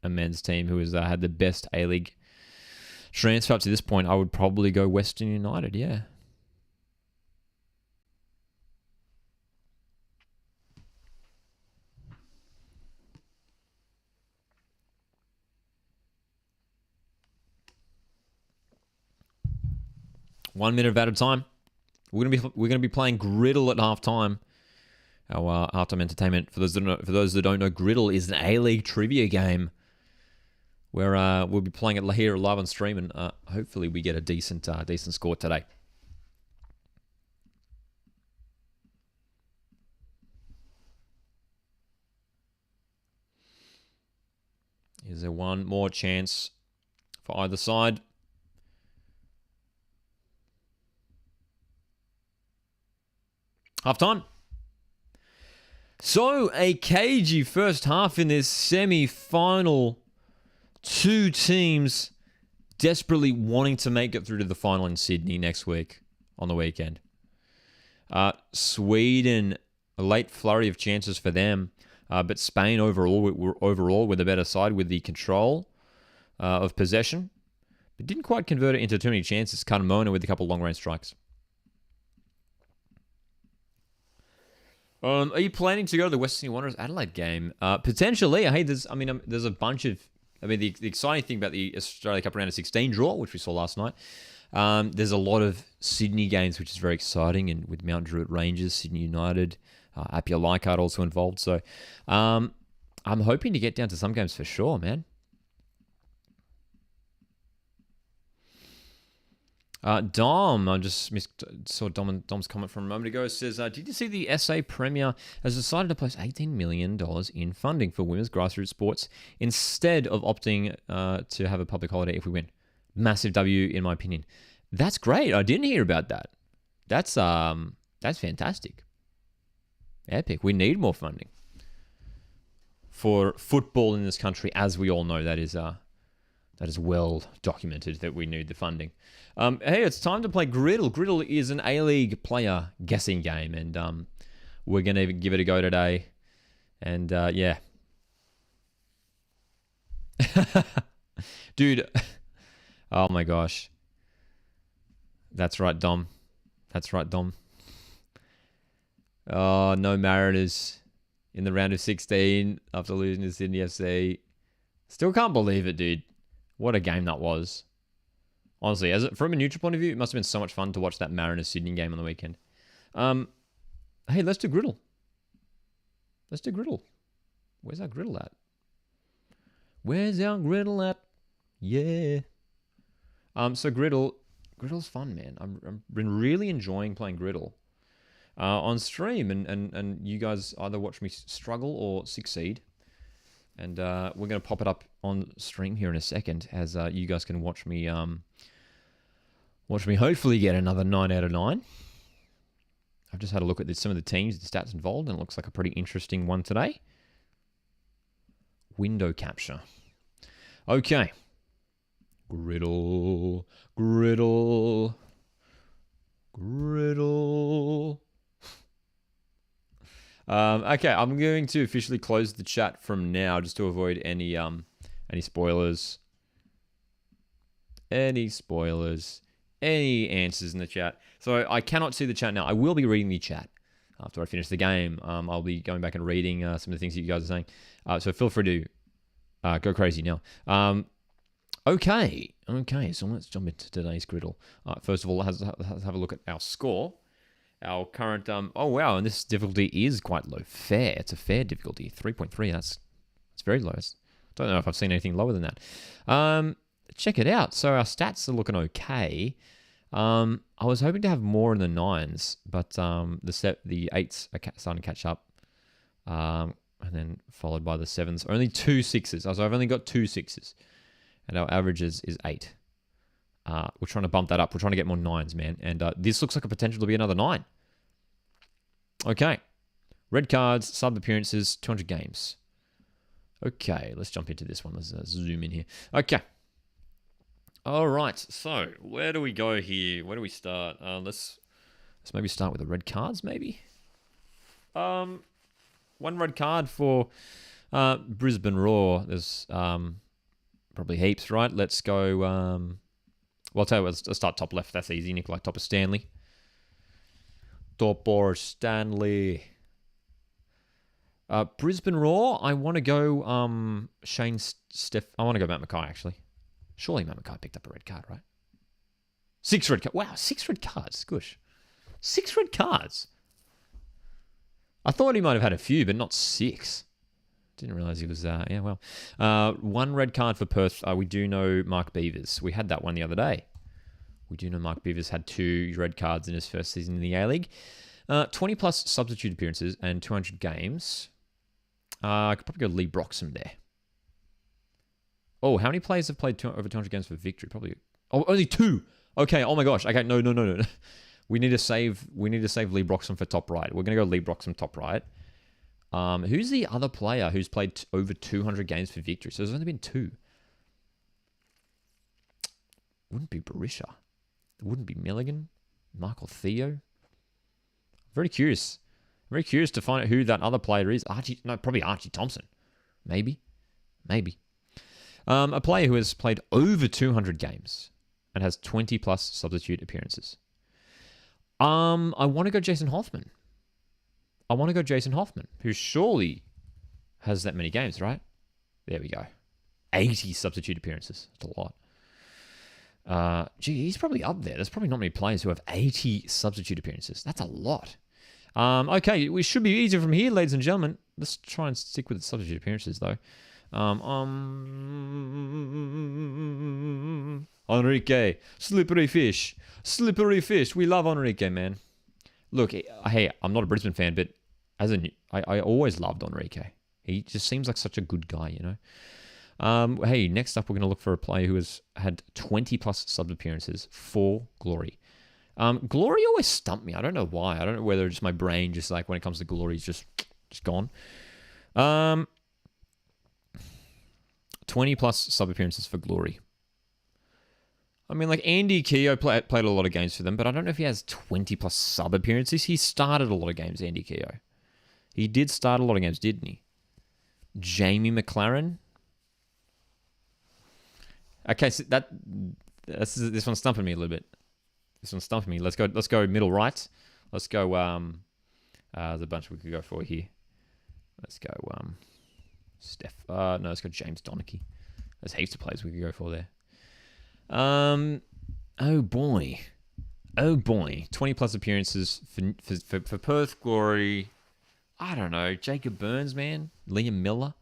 a men's team who has had the best A-League transfer up to this point, I would probably go Western United, yeah. One minute of added time. We're gonna be playing Griddle at halftime. Our halftime entertainment. For those that don't know, Griddle is an A-League trivia game where we'll be playing it here live on stream, and hopefully we get a decent score today. Is there one more chance for either side? Half-time. So, a cagey first half in this semi-final. 2 teams desperately wanting to make it through to the final in Sydney next week, on the weekend. Sweden, a late flurry of chances for them, but Spain overall were the better side with the control of possession, but didn't quite convert it into too many chances. Carmona with a couple long-range strikes. Are you planning to go to the Western Wanderers Adelaide game? Potentially. Hey, there's a bunch of. The exciting thing about the Australia Cup round of 16 draw, which we saw last night, there's a lot of Sydney games, which is very exciting, and with Mount Druitt Rangers, Sydney United, Apia Leichhardt also involved. So, I'm hoping to get down to some games for sure, man. Dom, I just saw Dom's comment from a moment ago. It says, did you see the SA Premier has decided to place $18 million in funding for women's grassroots sports instead of opting to have a public holiday if we win? Massive W, in my opinion. That's great. I didn't hear about that. That's fantastic. Epic. We need more funding for football in this country, as we all know. That is well documented that we need the funding. Hey, it's time to play Griddle. Griddle is an A-League player guessing game, and we're going to give it a go today. And, yeah. Dude. Oh, my gosh. That's right, Dom. Oh, no Mariners in the round of 16 after losing to Sydney FC. Still can't believe it, dude. What a game that was. Honestly, from a neutral point of view, it must have been so much fun to watch that Mariners-Sydney game on the weekend. Hey, let's do Griddle. Let's do Griddle. Where's our Griddle at? Where's our Griddle at? Yeah. So Griddle's fun, man. I've been really enjoying playing Griddle on stream, and you guys either watch me struggle or succeed. And we're going to pop it up on stream here in a second, as you guys can watch me hopefully get another 9 out of 9. I've just had a look at some of the teams, the stats involved, and it looks like a pretty interesting one today. Window capture. Okay. Griddle. Okay, I'm going to officially close the chat from now, just to avoid any spoilers. Any answers in the chat. So I cannot see the chat now. I will be reading the chat after I finish the game. I'll be going back and reading some of the things that you guys are saying. So feel free to go crazy now. Okay. So let's jump into today's Griddle. First of all, let's have a look at our score. Our current, oh wow, and this difficulty is quite low. Fair. It's a fair difficulty. 3.3. That's very low. I don't know if I've seen anything lower than that. Check it out. So our stats are looking okay. I was hoping to have more in the 9s, but the 8s are starting to catch up. And then followed by the 7s. Only 2 6s. So I've only got 2 6s. And our average is 8. We're trying to bump that up. We're trying to get more 9s, man. And this looks like a potential to be another 9. Okay. Red cards, sub appearances, 200 games. Okay, let's jump into this one. Let's zoom in here. Okay. All right. So where do we go here? Where do we start? Let's maybe start with the red cards, maybe. One red card for Brisbane Roar. There's probably heaps, right? Let's go. Well, I'll tell you what, let's start top left. That's easy. Nikolai Topper Stanley. Topper Stanley. Brisbane Roar, I want to go Shane Steph. I want to go Matt Mackay, actually. Surely Matt Mackay picked up a red card, right? 6 red cards. Wow, 6 red cards. Gosh. 6 red cards. I thought he might have had a few, but not 6. Didn't realise he was, yeah, well. 1 red card for Perth. We do know Mark Beavers. We had that one the other day. We do know Mark Beavers had 2 red cards in his first season in the A-League. 20 plus substitute appearances and 200 games. I could probably go Lee Broxham there. Oh, how many players have played over 200 games for victory? Probably. Oh, only 2. Okay. Oh my gosh. Okay. No. We need to save Lee Broxham for top right. We're gonna go Lee Broxham top right. Who's the other player who's played over 200 games for victory? So there's only been 2. Wouldn't be Barisha. It wouldn't be Milligan. Michael Theo. Very curious. Very curious to find out who that other player is. Probably Archie Thompson. Maybe. A player who has played over 200 games and has 20 plus substitute appearances. I want to go Jason Hoffman. Who surely has that many games, right? There we go. 80 substitute appearances. That's a lot. He's probably up there. There's probably not many players who have 80 substitute appearances. That's a lot. Okay, we should be easier from here, ladies and gentlemen. Let's try and stick with the substitute appearances, though. Enrique, slippery fish. We love Enrique, man. Look, hey, I'm not a Brisbane fan, but I always loved Enrique. He just seems like such a good guy, you know. Hey, next up, we're going to look for a player who has had 20 plus sub appearances for Glory. Glory always stumped me. I don't know why. I don't know whether just my brain, just like when it comes to Glory, is just gone. 20 plus sub appearances for Glory. I mean, like Andy Keogh played a lot of games for them, but I don't know if he has 20 plus sub appearances. He started a lot of games, Andy Keogh. He did start a lot of games, didn't he? Jamie McLaren. Okay, so this one's stumping me a little bit. Let's go middle right. Let's go. There's a bunch we could go for here. Let's go. Let's go James Donachie. There's heaps of players we could go for there. Oh boy. Oh boy. 20 plus appearances for Perth Glory. I don't know. Jacob Burns, man. Liam Miller.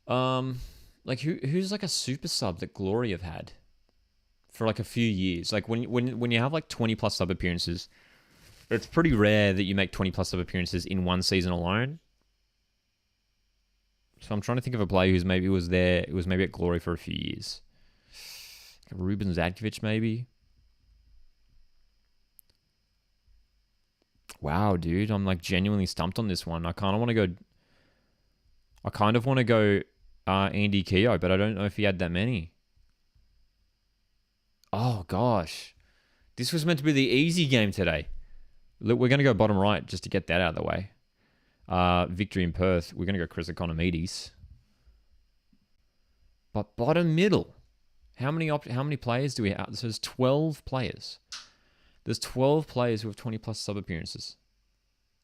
Like who's like a super sub that Glory have had for like a few years? Like when you have like 20 plus sub appearances, it's pretty rare that you make 20 plus sub appearances in one season alone. So I'm trying to think of a player who's maybe was there. It was maybe at Glory for a few years. Ruben Zadkovic, maybe. Wow, dude, I'm like genuinely stumped on this one. I kind of want to go Andy Keogh, but I don't know if he had that many. Oh gosh, this was meant to be the easy game today. Look, we're going to go bottom right just to get that out of the way. Victory in Perth. We're going to go Chris Economides. But bottom middle. How many players do we have? So there's 12 players. There's 12 players who have 20 plus sub appearances.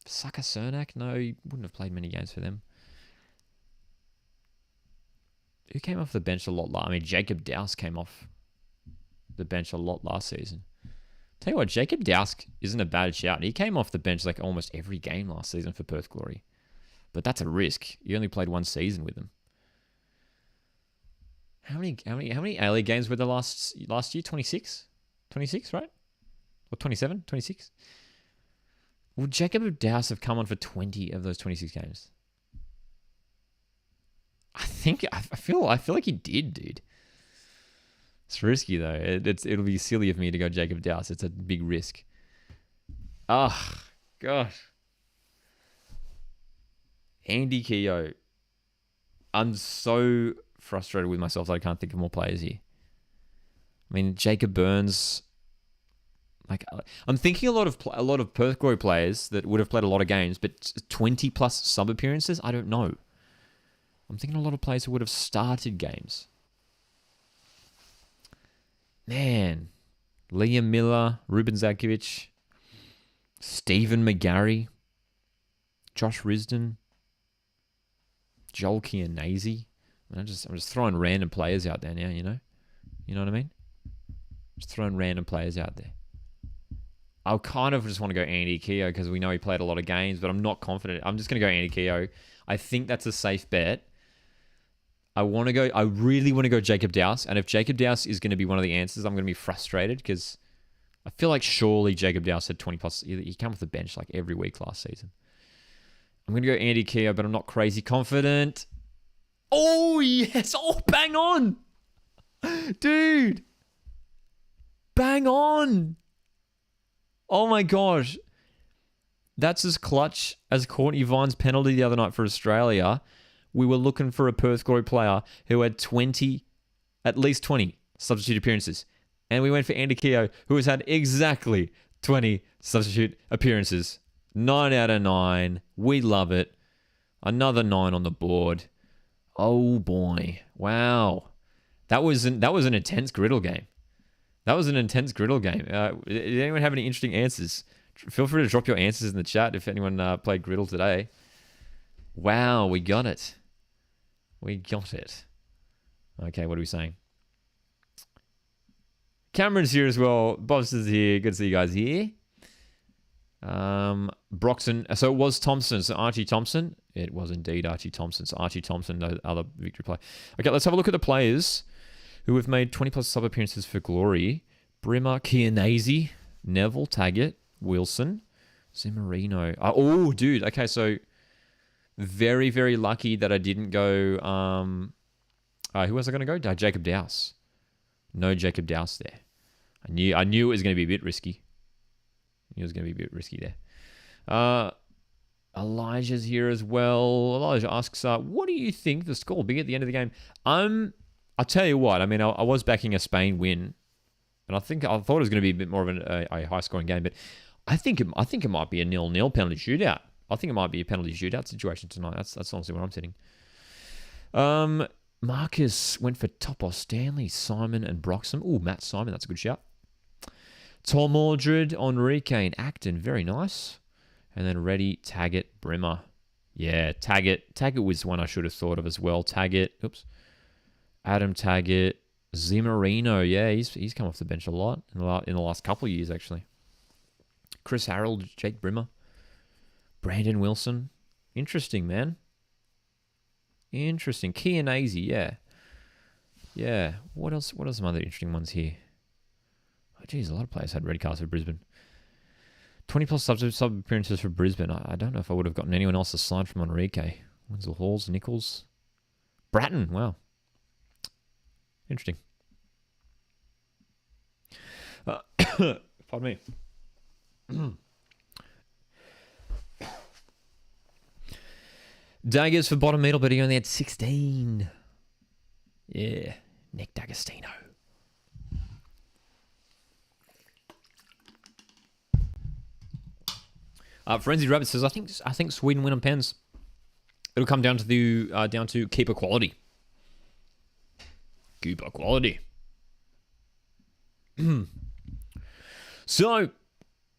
Saka Cernak? No, he wouldn't have played many games for them. Who came off the bench a lot last? I mean, Jacob Dowse came off the bench a lot last season. Tell you what, Jacob Dowse isn't a bad shout. He came off the bench like almost every game last season for Perth Glory. But that's a risk. He only played one season with them. How many A-League games were there last year? 26? 26, right? Or 27? 26? Would Jacob Dowse have come on for 20 of those 26 games? I feel like he did, dude. It's risky though. It'll be silly of me to go Jacob Dowse. It's a big risk. Oh, gosh. Andy Keogh. I'm so frustrated with myself that I can't think of more players here. I mean, Jacob Burns. Like, I'm thinking a lot of Perth Glory players that would have played a lot of games, but 20 plus sub appearances. I don't know. I'm thinking a lot of players who would have started games. Man, Liam Miller, Ruben Zadkovic, Stephen McGarry, Josh Risdon, Joel Chianese. I'm just throwing random players out there now. You know what I mean? Just throwing random players out there. I kind of just want to go Andy Keogh because we know he played a lot of games, but I'm not confident. I'm just going to go Andy Keogh. I think that's a safe bet. I really want to go Jacob Dowse. And if Jacob Dowse is going to be one of the answers, I'm going to be frustrated because I feel like surely Jacob Dowse had 20 plus. He came off the bench like every week last season. I'm going to go Andy Keogh, but I'm not crazy confident. Oh, yes. Oh, bang on. Dude. Bang on. Oh, my gosh. That's as clutch as Courtney Vine's penalty the other night for Australia. We were looking for a Perth Glory player who had at least 20 substitute appearances. And we went for Andy Keogh, who has had exactly 20 substitute appearances. 9 out of 9. We love it. Another 9 on the board. Oh boy. Wow. That was an intense griddle game. Did anyone have any interesting answers? Feel free to drop your answers in the chat if anyone played griddle today. Wow, we got it. Okay, what are we saying? Cameron's here as well. Bob's is here. Good to see you guys here. Broxton. So it was Thompson. So Archie Thompson. It was indeed Archie Thompson. So Archie Thompson, the other victory player. Okay, let's have a look at the players who have made 20 plus sub appearances for Glory. Brimmer, Chianese, Neville, Taggart, Wilson, Zimmerino. Oh, dude. Okay, so very, very lucky that I didn't go. Who was I going to go? Jacob Dowse. No Jacob Dowse there. I knew it was going to be a bit risky. There. Elijah's here as well. Elijah asks, what do you think the score will be at the end of the game? I'll tell you what. I mean, I was backing a Spain win, and I thought it was going to be a bit more of a high-scoring game, but I think it might be a 0-0 penalty shootout. I think it might be a penalty shootout situation tonight. That's honestly what I'm sitting. Marcus went for Topos, Stanley, Simon, and Broxham. Ooh, Matt Simon, that's a good shout. Tom Aldred, Enrique, and Acton, very nice. And then Reddy, Taggart, Brimmer. Yeah, Taggart. Taggart was one I should have thought of as well. Taggart, Adam Taggart, Zimmerino, yeah, he's come off the bench a lot in the last couple of years, actually. Chris Harold, Jake Brimmer, Brandon Wilson. Interesting, man. Interesting. Kianazi, yeah. Yeah. What else? What are some other interesting ones here? Oh, geez, a lot of players had red cards for Brisbane. 20 plus sub appearances for Brisbane. I don't know if I would have gotten anyone else aside from Enrique. Winslow Halls, Nichols. Bratton, wow. Interesting. Pardon me. Daggers for bottom middle, but he only had 16. Yeah, Nick D'Agostino. Frenzied Rabbit says, I think Sweden win on pens. It'll come down to keeper quality. Keeper quality. So,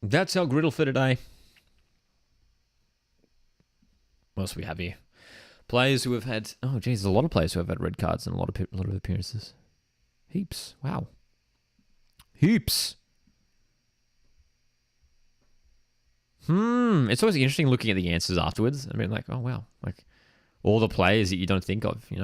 that's our griddle for today. What else do we have here? Players who have had... Oh, geez, there's a lot of players who have had red cards and a lot of appearances. Heaps. Wow. Heaps. It's always interesting looking at the answers afterwards. I mean, like, oh, wow. Like, all the players that you don't think of, you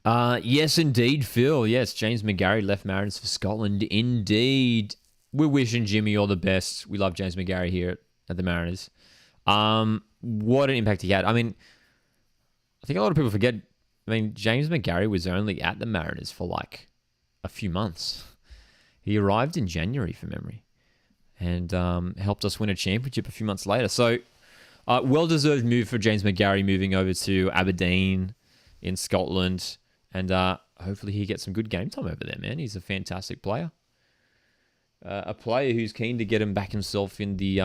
know? Yes, indeed, Phil. Yes, James McGarry left Mariners for Scotland. Indeed. We're wishing Jimmy all the best. We love James McGarry here at the Mariners. What an impact he had. I mean, I think a lot of people forget, I mean, James McGarry was only at the Mariners for like a few months. He arrived in January, from memory, and helped us win a championship a few months later. So, well-deserved move for James McGarry, moving over to Aberdeen in Scotland, and hopefully he gets some good game time over there, man. He's a fantastic player. A player who's keen to get him back himself in the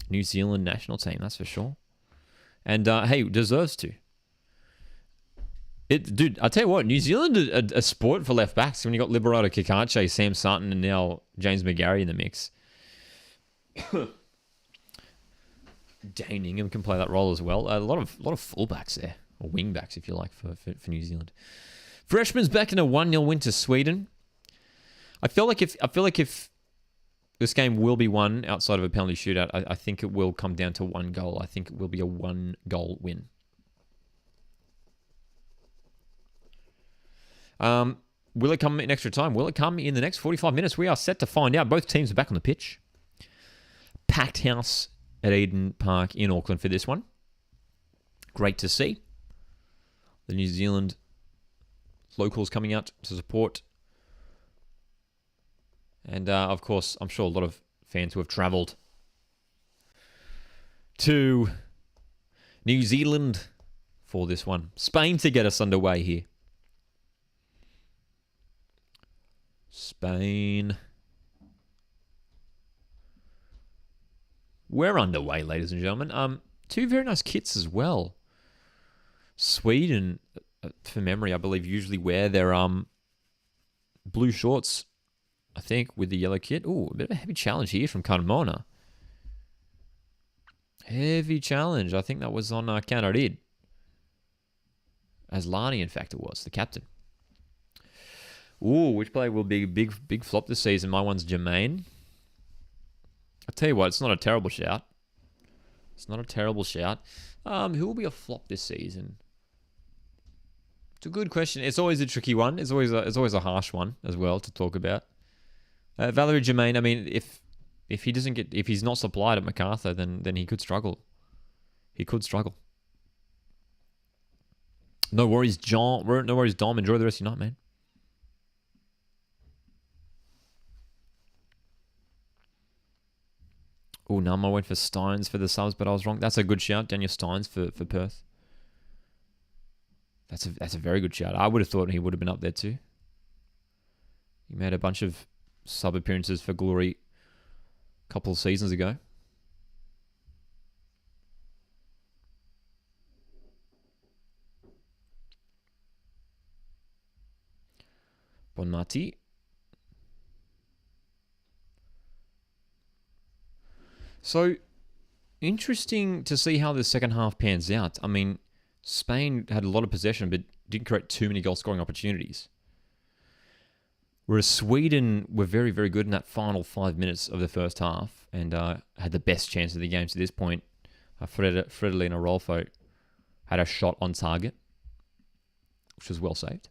New Zealand national team, that's for sure. And, hey, deserves to. Dude, I'll tell you what, New Zealand a sport for left backs when you got Liberato Kikache, Sam Sutton, and now James McGarry in the mix. Dane Ingham can play that role as well. A lot of fullbacks there, or wing backs if you like, for New Zealand. Freshman's back in a 1-0 win to Sweden. I feel like if this game will be won outside of a penalty shootout, I think it will come down to one goal. I think it will be a 1-goal win. Will it come in extra time? Will it come in the next 45 minutes? We are set to find out. Both teams are back on the pitch. Packed house at Eden Park in Auckland for this one. Great to see. The New Zealand locals coming out to support. And, of course, I'm sure a lot of fans who have travelled to New Zealand for this one. Spain to get us underway here. Spain. We're underway, ladies and gentlemen. Two very nice kits as well. Sweden, from memory, I believe, usually wear their blue shorts, I think, with the yellow kit. Ooh, a bit of a heavy challenge here from Carmona. Heavy challenge. I think that was on Canarid. Aslani, in fact, it was, the captain. Ooh, which player will be a big flop this season? My one's Jermaine. I'll tell you what, it's not a terrible shout. It's not a terrible shout. Who will be a flop this season? It's a good question. It's always a tricky one. It's always a harsh one as well to talk about. Valerie Jermaine, I mean, if he's not supplied at MacArthur, then he could struggle. He could struggle. No worries, John. No worries, Dom. Enjoy the rest of your night, man. Oh, no, I went for Steins for the subs, but I was wrong. That's a good shout, Daniel Steins for Perth. That's a very good shout. I would have thought he would have been up there too. He made a bunch of sub appearances for Glory a couple of seasons ago. Bonmati. So, interesting to see how the second half pans out. I mean, Spain had a lot of possession, but didn't create too many goal-scoring opportunities. Whereas Sweden were very, very good in that final 5 minutes of the first half and had the best chance of the game to this point. Fridolin Rolfo had a shot on target, which was well saved.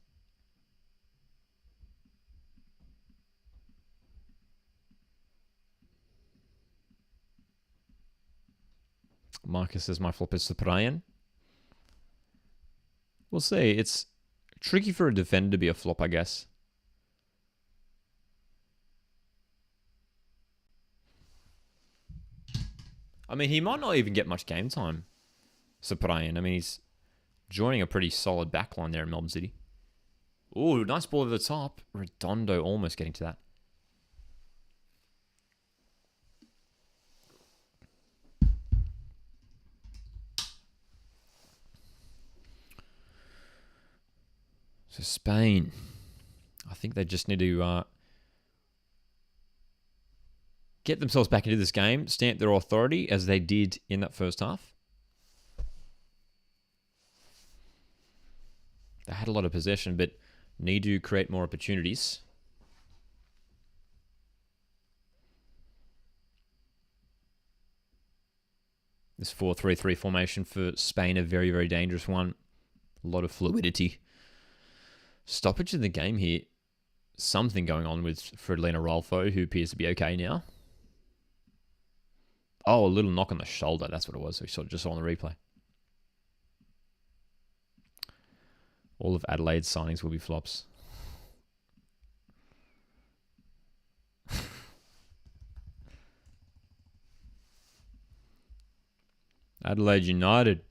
Marcus says my flop is Cyprian. We'll see. It's tricky for a defender to be a flop, I guess. I mean, he might not even get much game time, Cyprian. I mean, he's joining a pretty solid backline there in Melbourne City. Ooh, nice ball over the top. Redondo almost getting to that. So Spain, I think they just need to get themselves back into this game, stamp their authority as they did in that first half. They had a lot of possession, but need to create more opportunities. This 4-3-3 formation for Spain, a very, very dangerous one. A lot of fluidity. Stoppage in the game here. Something going on with Fridolin Rolfo, who appears to be okay now. Oh, a little knock on the shoulder. That's what it was. We just saw on the replay. All of Adelaide's signings will be flops. Adelaide United.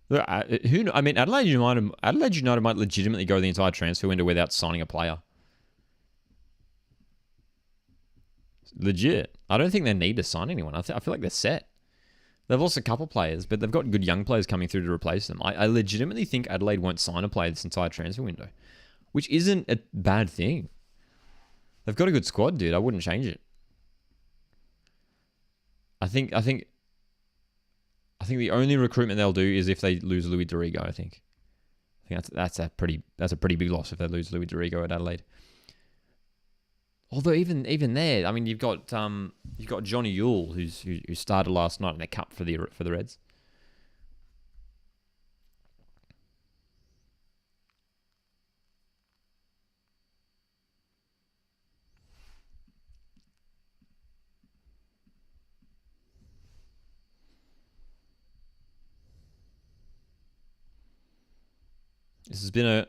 Look, Adelaide United might legitimately go the entire transfer window without signing a player. Legit. I don't think they need to sign anyone. I feel like they're set. They've lost a couple players, but they've got good young players coming through to replace them. I legitimately think Adelaide won't sign a player this entire transfer window, which isn't a bad thing. They've got a good squad, dude. I wouldn't change it. I think the only recruitment they'll do is if they lose Louis Dorigo. I think that's a pretty big loss if they lose Louis Dorigo at Adelaide. Although even there, I mean, you've got Johnny Yule who started last night in a cup for the Reds. This has been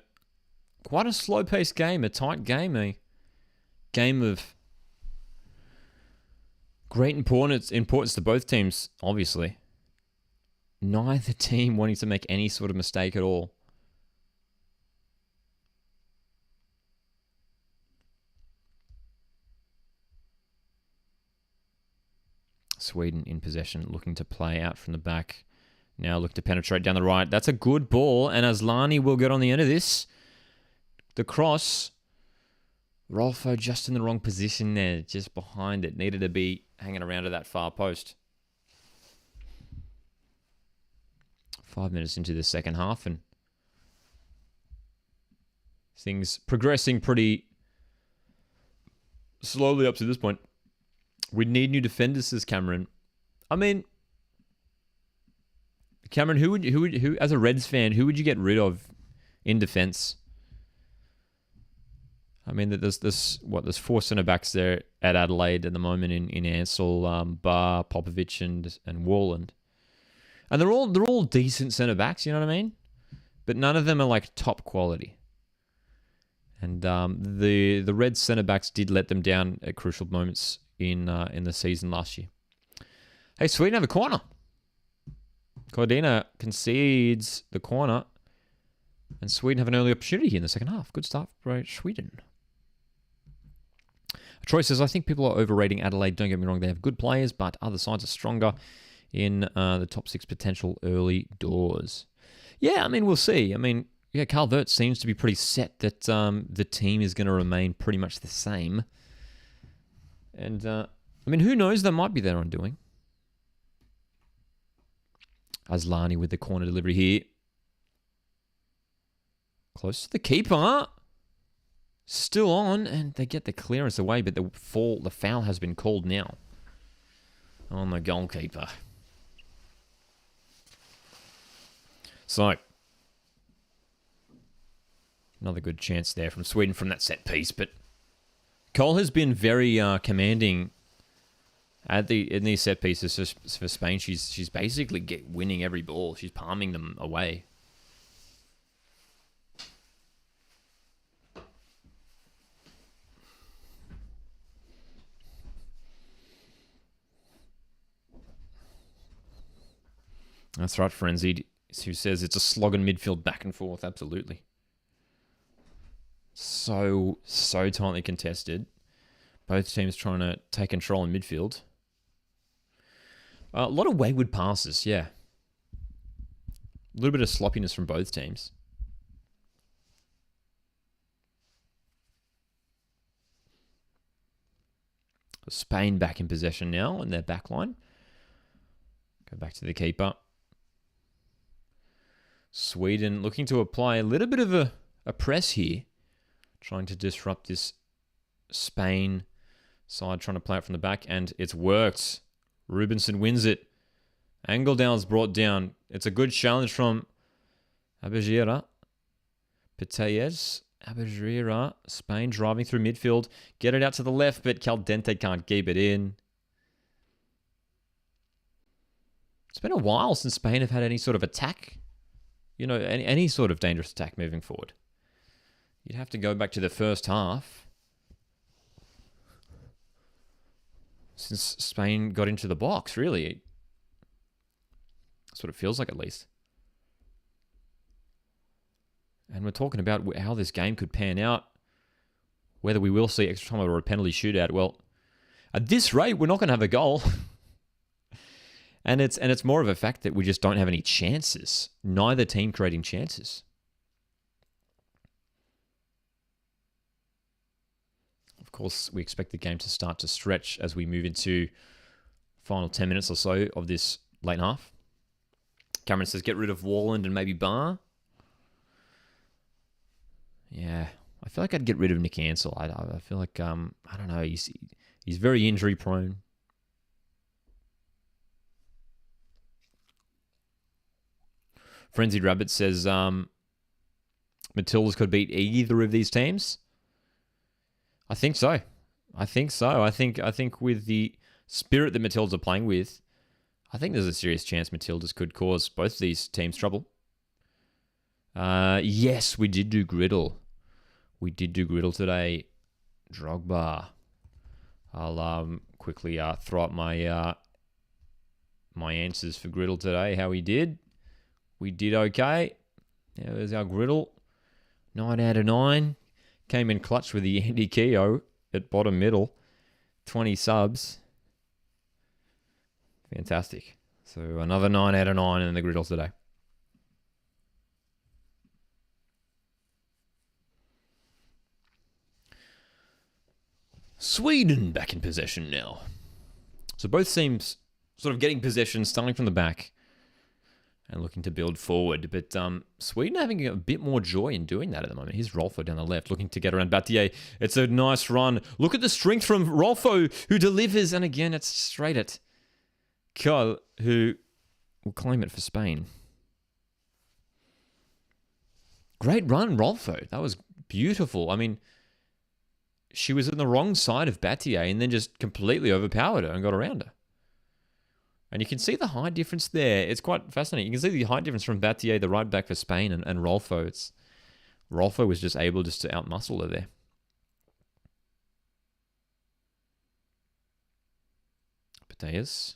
quite a slow-paced game, a tight game, a game of great importance to both teams, obviously. Neither team wanting to make any sort of mistake at all. Sweden in possession, looking to play out from the back. Now look to penetrate down the right. That's a good ball, and Aslani will get on the end of this. The cross. Rolfo just in the wrong position there, just behind it. Needed to be hanging around to that far post. 5 minutes into the second half, and things progressing pretty slowly up to this point. We need new defenders, says Cameron. I mean, Cameron, who as a Reds fan, who would you get rid of in defense? I mean, there's 4 centre backs there at Adelaide at the moment in Ansell, Barr, Popovic, and Warland, and they're all decent centre backs. You know what I mean? But none of them are like top quality. And the Reds centre backs did let them down at crucial moments in the season last year. Hey, Sweden have a corner. Cordina concedes the corner, and Sweden have an early opportunity in the second half. Good start for Sweden. Troy says, I think people are overrating Adelaide. Don't get me wrong, they have good players, but other sides are stronger in the top 6 potential early doors. Yeah, I mean, we'll see. I mean, yeah, Carl Wirtz seems to be pretty set that the team is going to remain pretty much the same. And, I mean, who knows? They might be their undoing. Aslani with the corner delivery here. Close to the keeper. Still on, and they get the clearance away, but the foul has been called now on the goalkeeper. So, another good chance there from Sweden from that set piece, but Cole has been very commanding in these set pieces for Spain. She's basically winning every ball. She's palming them away. That's right, Frenzied, who says it's a slog in midfield back and forth. Absolutely. So tightly contested. Both teams trying to take control in midfield. A lot of wayward passes, yeah. A little bit of sloppiness from both teams. Spain back in possession now in their back line. Go back to the keeper. Sweden looking to apply a little bit of a press here. Trying to disrupt this Spain side, trying to play it from the back, and it's worked. Rubinson wins it. Angeldow's brought down. It's a good challenge from Abajira. Petayes. Abajira. Spain driving through midfield. Get it out to the left, but Caldente can't keep it in. It's been a while since Spain have had any sort of attack. You know, any sort of dangerous attack moving forward. You'd have to go back to the first half since Spain got into the box, really. That's what it feels like, at least. And we're talking about how this game could pan out, whether we will see extra time or a penalty shootout. Well, at this rate, we're not going to have a goal. And it's more of a fact that we just don't have any chances. Neither team creating chances. Of course, we expect the game to start to stretch as we move into final 10 minutes or so of this late half. Cameron says, get rid of Warland and maybe Barr. Yeah, I feel like I'd get rid of Nick Ansell. I feel like, I don't know, he's very injury prone. Frenzied Rabbit says Matildas could beat either of these teams. I think so. I think with the spirit that Matildas are playing with, I think there's a serious chance Matildas could cause both these teams trouble. Yes, we did do Griddle. We did do Griddle today. Drogba. I'll quickly throw up my my answers for Griddle today. How he did. We did okay. There's our Griddle. 9 out of 9. Came in clutch with the Andy Keogh at bottom middle. 20 subs. Fantastic. So another 9 out of 9 in the Griddle today. Sweden back in possession now. So both teams sort of getting possession, starting from the back and looking to build forward. But Sweden having a bit more joy in doing that at the moment. Here's Rolfo down the left, looking to get around Battier. It's a nice run. Look at the strength from Rolfo, who delivers. And again, it's straight at Cole, who will claim it for Spain. Great run, Rolfo. That was beautiful. I mean, she was on the wrong side of Battier and then just completely overpowered her and got around her. And you can see the height difference there. It's quite fascinating. You can see the height difference from Battier, the right back for Spain, and Rolfo. Rolfo was just able to outmuscle her there. Pateas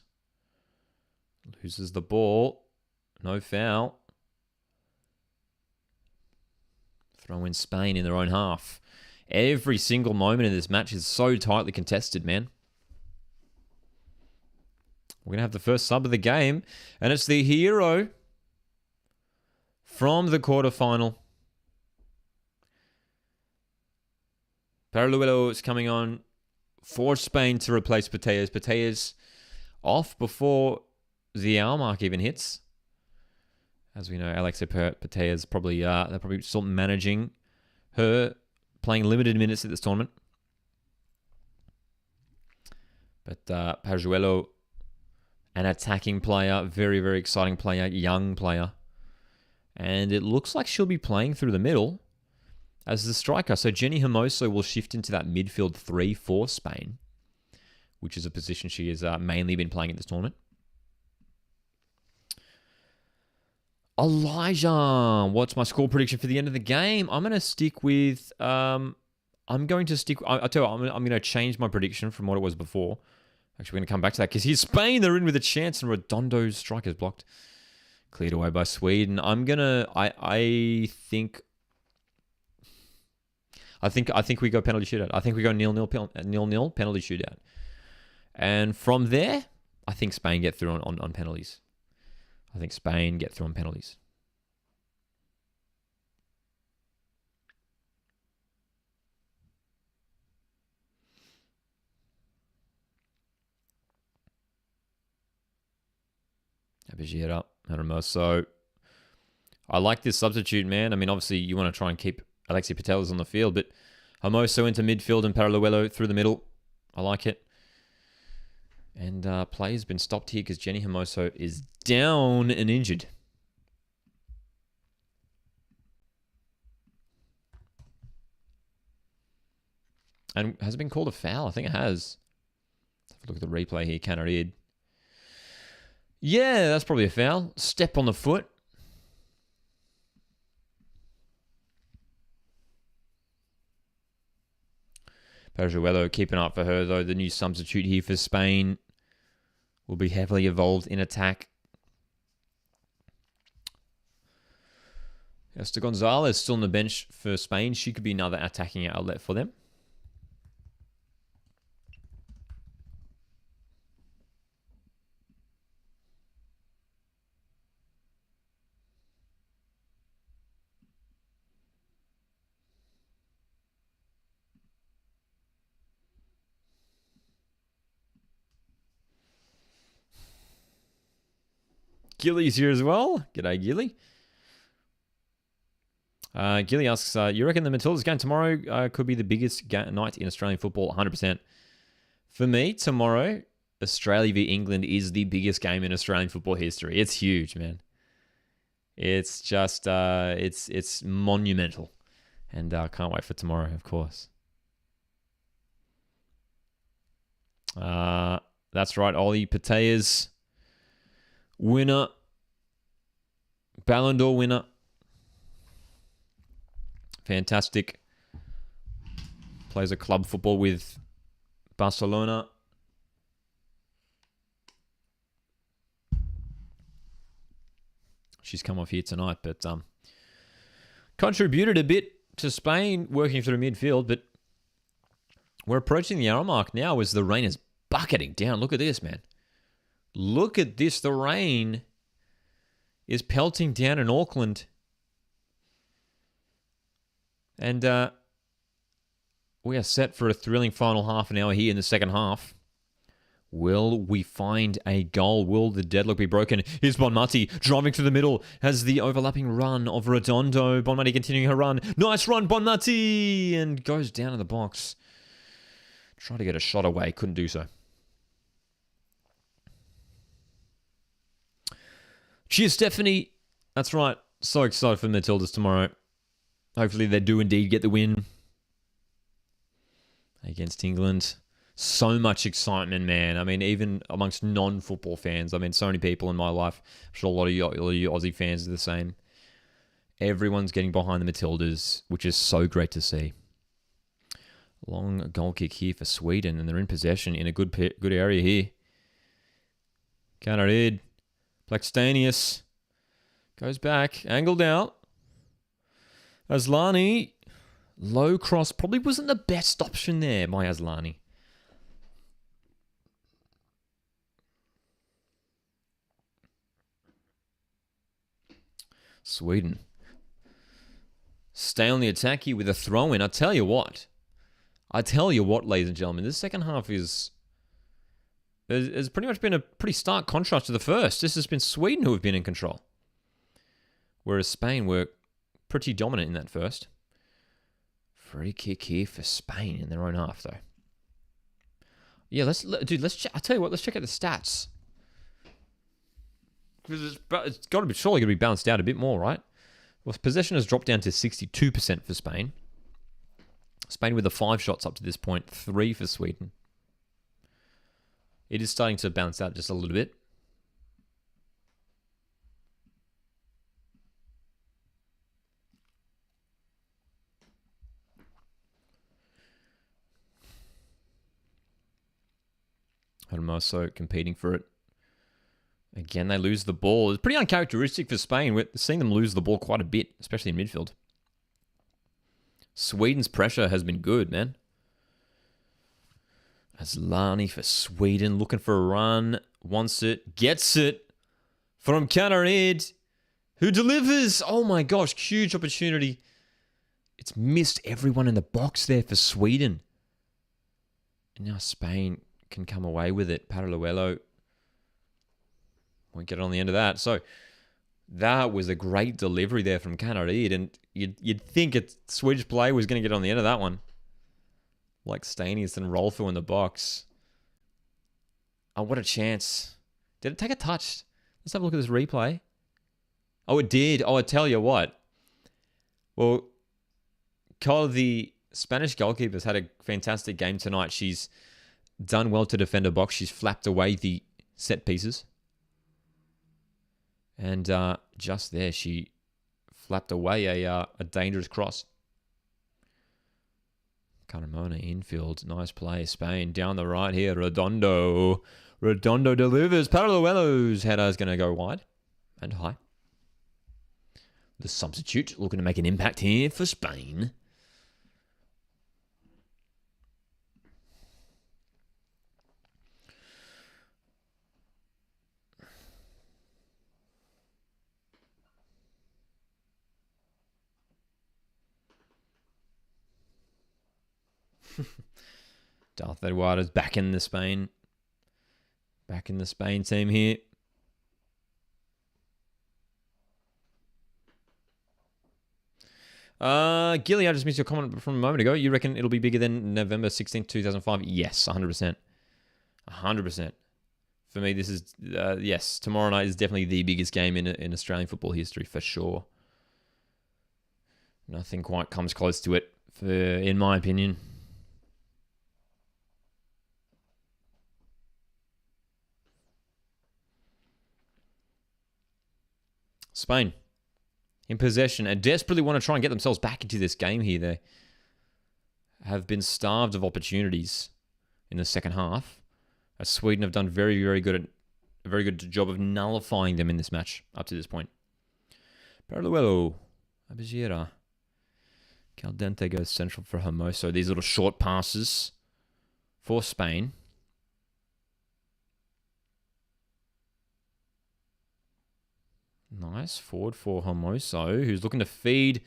loses the ball. No foul. Throw in Spain in their own half. Every single moment in this match is so tightly contested, man. We're going to have the first sub of the game, and it's the hero from the quarterfinal. Paraluelo is coming on for Spain to replace Pateas. Pateas off before the hour mark even hits. As we know, Alexia Patea's probably they're probably still managing her, playing limited minutes at this tournament. But Pajuelo, an attacking player, very, very exciting player, young player. And it looks like she'll be playing through the middle as the striker. So Jenny Hermoso will shift into that midfield 3 for Spain, which is a position she has mainly been playing at this tournament. Elijah, what's my score prediction for the end of the game? I'm going to stick with... I'll tell you what, I'm going to change my prediction from what it was before. Actually, we're going to come back to that because here's Spain. They're in with a chance, and Redondo's strike is blocked. Cleared away by Sweden. I think we go penalty shootout. I think we go 0-0 penalty shootout. And from there, I think Spain get through on penalties. I think Spain get through on penalties. Abigera, Hermoso. I like this substitute, man. I mean, obviously, you want to try and keep Alexia Patelis on the field, but Hermoso into midfield and Paraluelo through the middle. I like it. And play has been stopped here because Jenny Hermoso is down and injured. And has it been called a foul? I think it has. Let's have a look at the replay here. Canarid. Yeah, that's probably a foul. Step on the foot. Pajuelo keeping up for her, though. The new substitute here for Spain will be heavily involved in attack. Esther Gonzalez still on the bench for Spain. She could be another attacking outlet for them. Gilly's here as well. G'day, Gilly. Gilly asks, you reckon the Matildas game tomorrow could be the biggest night in Australian football? 100%. For me, tomorrow, Australia v England is the biggest game in Australian football history. It's huge, man. It's just, it's monumental. And I can't wait for tomorrow, of course. That's right, Ollie Pateas. Winner. Ballon d'Or winner. Fantastic. Plays a club football with Barcelona. She's come off here tonight, but contributed a bit to Spain working through midfield, but we're approaching the hour mark now as the rain is bucketing down. Look at this, man. Look at this. The rain is pelting down in Auckland. And we are set for a thrilling final half an hour here in the second half. Will we find a goal? Will the deadlock be broken? Here's Bonmati driving through the middle. Has the overlapping run of Redondo. Bonmati continuing her run. Nice run, Bonmati! And goes down in the box. Try to get a shot away. Couldn't do so. Cheers, Stephanie. That's right. So excited for the Matildas tomorrow. Hopefully they do indeed get the win against England. So much excitement, man. I mean, even amongst non-football fans. I mean, so many people in my life. I'm sure a lot of you Aussie fans are the same. Everyone's getting behind the Matildas, which is so great to see. Long goal kick here for Sweden, and they're in possession in a good area here. Canarid. Blackstanius goes back, angled out. Aslani, low cross, probably wasn't the best option there by Aslani. Sweden. Stay on the attack here with a throw-in. I tell you what, ladies and gentlemen, this second half has pretty much been a pretty stark contrast to the first. This has been Sweden who have been in control. whereas Spain were pretty dominant in that first. Free kick here for Spain in their own half, though. Yeah, let's check. I'll tell you what. Let's check out the stats because it's got to be surely going to be balanced out a bit more, right? Well, possession has dropped down to 62% for Spain. Spain with the 5 shots up to this point, 3 for Sweden. It is starting to balance out just a little bit. Hermoso competing for it. Again, they lose the ball. It's pretty uncharacteristic for Spain. We're seeing them lose the ball quite a bit, especially in midfield. Sweden's pressure has been good, man. Asllani for Sweden, looking for a run. Wants it, gets it from Canarid, who delivers. Oh my gosh, huge opportunity. It's missed everyone in the box there for Sweden. And now Spain can come away with it. Paraluelo won't get on the end of that. So that was a great delivery there from Canarid, and you'd think a Swedish player was going to get on the end of that one. Like Stanius and Rolfo in the box. Oh, what a chance. Did it take a touch? Let's have a look at this replay. Oh, it did. Oh, I tell you what. Well, the Spanish goalkeeper's had a fantastic game tonight. She's done well to defend her box. She's flapped away the set pieces. And just there, she flapped away a dangerous cross. Carmona infield. Nice play. Spain down the right here. Redondo delivers. Paraluelo's header is going to go wide and high. The substitute looking to make an impact here for Spain. Darth Eduardo's back in the Spain team here. Gilly, I just missed your comment from a moment ago. You reckon it'll be bigger than November 16th, 2005? Yes, 100%. 100%. For me, this is, yes, tomorrow night is definitely the biggest game in Australian football history, for sure. Nothing quite comes close to it, in my opinion. Spain in possession and desperately want to try and get themselves back into this game here. They have been starved of opportunities in the second half, as Sweden have done very, very a very good job of nullifying them in this match up to this point. Paraluelo, Abejira. Caldente goes central for Hermoso. These little short passes for Spain. Nice forward for Hermoso, who's looking to feed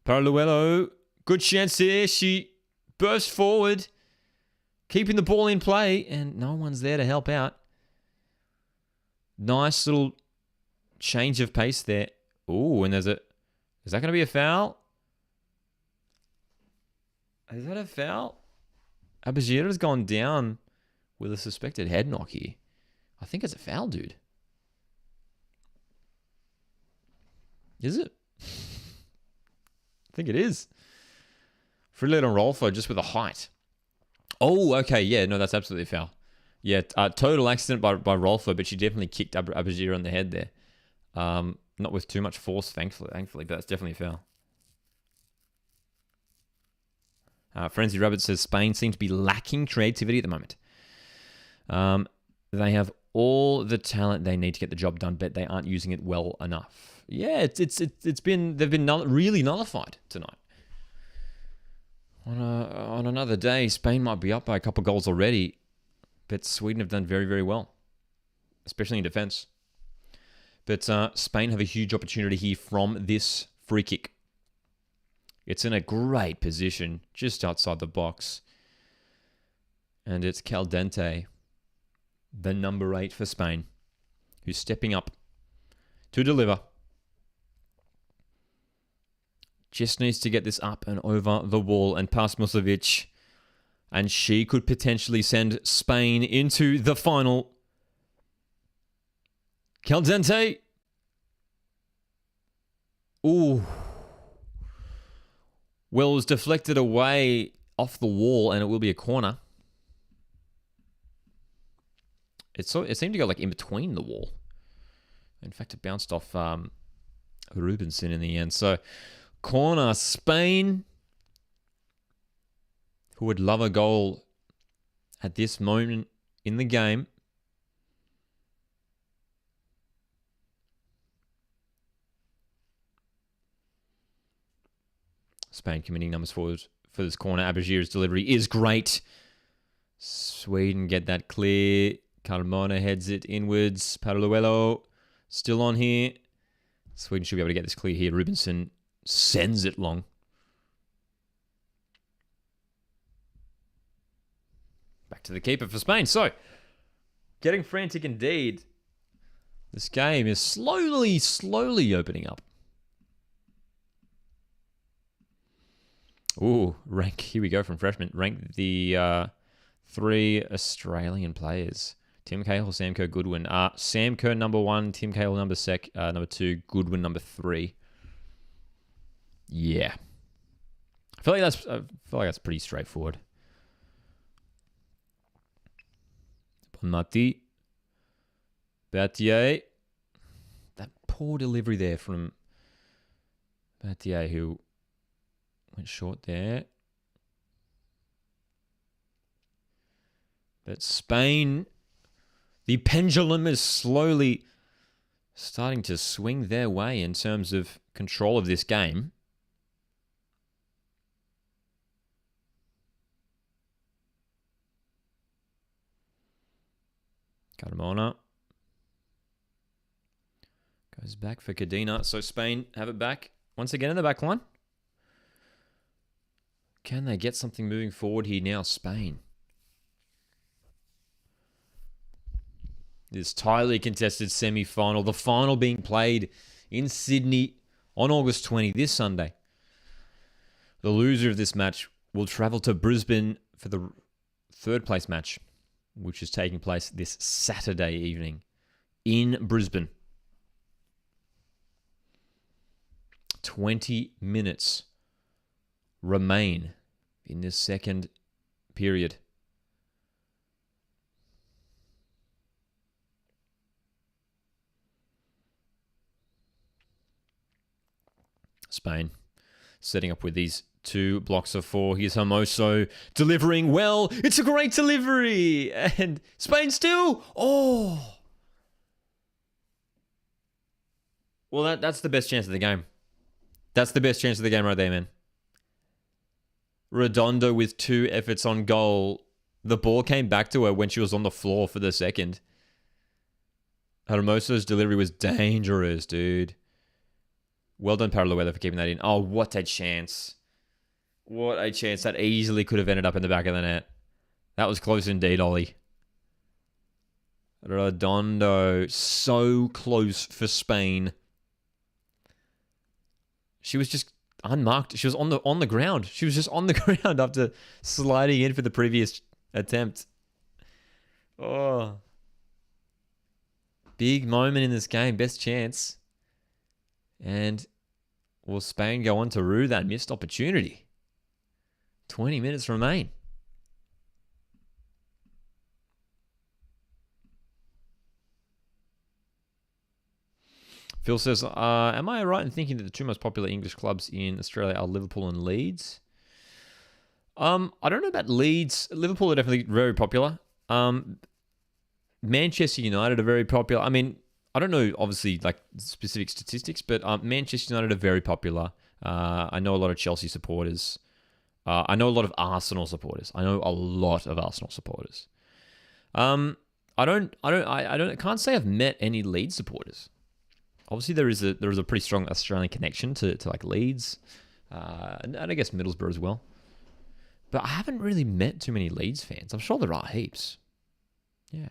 Paraluelo. Good chance here. She bursts forward, keeping the ball in play, and no one's there to help out. Nice little change of pace there. Ooh, and is that going to be a foul? Is that a foul? Abejira's gone down with a suspected head knock here. I think it's a foul, dude. Is it? I think it is. Frillet and Rolfo just with a height. Oh, okay. Yeah, no, that's absolutely a foul. Yeah, total accident by Rolfo, but she definitely kicked Abejira on the head there. Not with too much force, thankfully, but that's definitely a foul. Frenzy Rabbit says Spain seem to be lacking creativity at the moment. They have all the talent they need to get the job done, but they aren't using it well enough. Yeah, they've been really nullified tonight. On another day, Spain might be up by a couple of goals already, but Sweden have done very, very well, especially in defense. But Spain have a huge opportunity here from this free kick. It's in a great position, just outside the box. And it's Caldente, the number 8 for Spain, who's stepping up to deliver. Just needs to get this up and over the wall and past Musovic. And she could potentially send Spain into the final. Caldente. Ooh. Well, it was deflected away off the wall, and it will be a corner. It seemed to go like in between the wall. In fact, it bounced off Rubenson in the end. So, corner, Spain, who would love a goal at this moment in the game. Spain committing numbers forward for this corner. Abajir's delivery is great. Sweden get that clear. Carmona heads it inwards. Paraluelo still on here. Sweden should be able to get this clear here. Rubenson sends it long. Back to the keeper for Spain. So, getting frantic indeed. This game is slowly opening up. Ooh, rank. Here we go from freshman. Rank the 3 Australian players. Tim Cahill, Sam Kerr, Goodwin. Sam Kerr number 1, Tim Cahill number 2, Goodwin number 3. Yeah. I feel like that's pretty straightforward. Bonmati. Battier. That poor delivery there from Battier, who went short there. But Spain, the pendulum is slowly starting to swing their way in terms of control of this game. Carmona goes back for Cadena. So Spain have it back once again in the back line. Can they get something moving forward here now, Spain? This tightly contested semi-final, the final being played in Sydney on August 20, this Sunday. The loser of this match will travel to Brisbane for the third place match, which is taking place this Saturday evening in Brisbane. 20 minutes remain in this second period. Spain setting up with these 2 blocks of 4. Here's Hermoso delivering well. It's a great delivery. And Spain still. Oh. Well, that's the best chance of the game. That's the best chance of the game right there, man. Redondo with 2 efforts on goal. The ball came back to her when she was on the floor for the second. Hermoso's delivery was dangerous, dude. Well done, Paraluelo, for keeping that in. Oh, what a chance. What a chance. That easily could have ended up in the back of the net. That was close indeed, Ollie. Redondo, so close for Spain. She was just unmarked. She was on the ground. She was just on the ground after sliding in for the previous attempt. Oh. Big moment in this game. Best chance. And will Spain go on to rue that missed opportunity? 20 minutes remain. Phil says, am I right in thinking that the 2 most popular English clubs in Australia are Liverpool and Leeds? I don't know about Leeds. Liverpool are definitely very popular. Manchester United are very popular. I mean, I don't know, obviously, like specific statistics, but Manchester United are very popular. I know a lot of Chelsea supporters. I know a lot of Arsenal supporters. I can't say I've met any Leeds supporters. Obviously, there is a pretty strong Australian connection to like Leeds, and I guess Middlesbrough as well. But I haven't really met too many Leeds fans. I'm sure there are heaps. Yeah.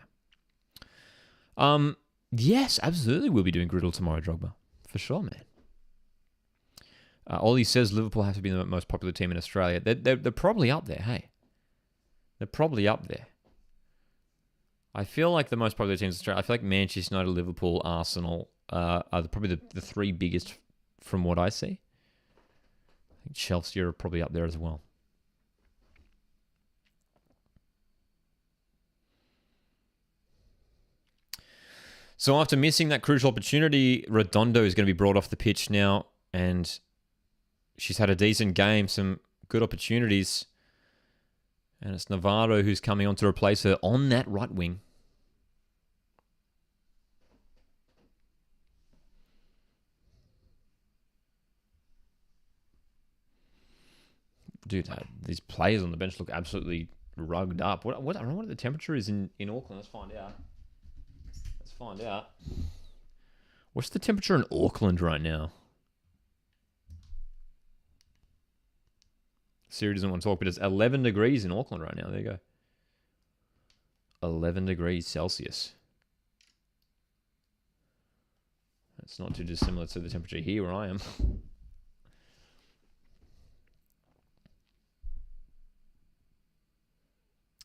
Yes, absolutely. We'll be doing Griddle tomorrow, Drogba. For sure, man. Ollie says Liverpool have to be the most popular team in Australia. They're probably up there, hey. They're probably up there. I feel like the most popular teams in Australia, I feel like Manchester United, Liverpool, Arsenal are probably the three biggest from what I see. I think Chelsea are probably up there as well. So after missing that crucial opportunity, Redondo is going to be brought off the pitch now, and she's had a decent game, some good opportunities, and it's Navarro who's coming on to replace her on that right wing. Dude, these players on the bench look absolutely rugged up. I don't know what the temperature is in Auckland. Let's find out. What's the temperature in Auckland right now? Siri doesn't want to talk, but it's 11 degrees in Auckland right now. There you go. 11 degrees Celsius. That's not too dissimilar to the temperature here where I am.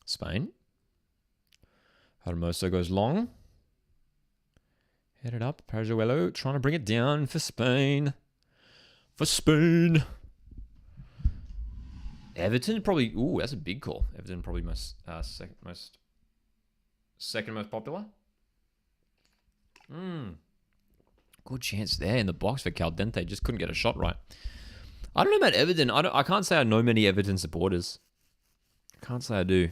Spain. Hermoso goes long. Headed up. Parajuelo trying to bring it down for Spain. Everton probably... Ooh, that's a big call. Everton probably second most popular. Good chance there in the box for Caldente. Just couldn't get a shot right. I don't know about Everton. I can't say I know many Everton supporters. I can't say I do.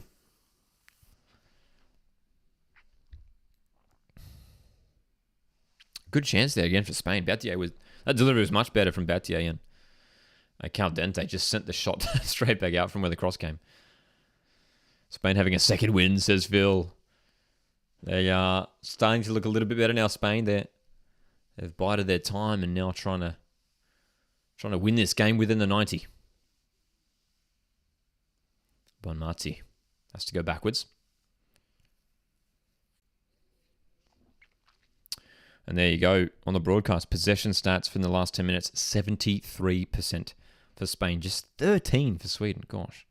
Good chance there again for Spain. That delivery was much better from Battier, and Caldente just sent the shot straight back out from where the cross came. Spain having a second win, says Phil. They are starting to look a little bit better now, Spain. They've bided their time and now trying to win this game within the 90. Bonmati has to go backwards. And there you go on the broadcast. Possession stats from the last 10 minutes, 73% for Spain. Just 13 for Sweden. Gosh.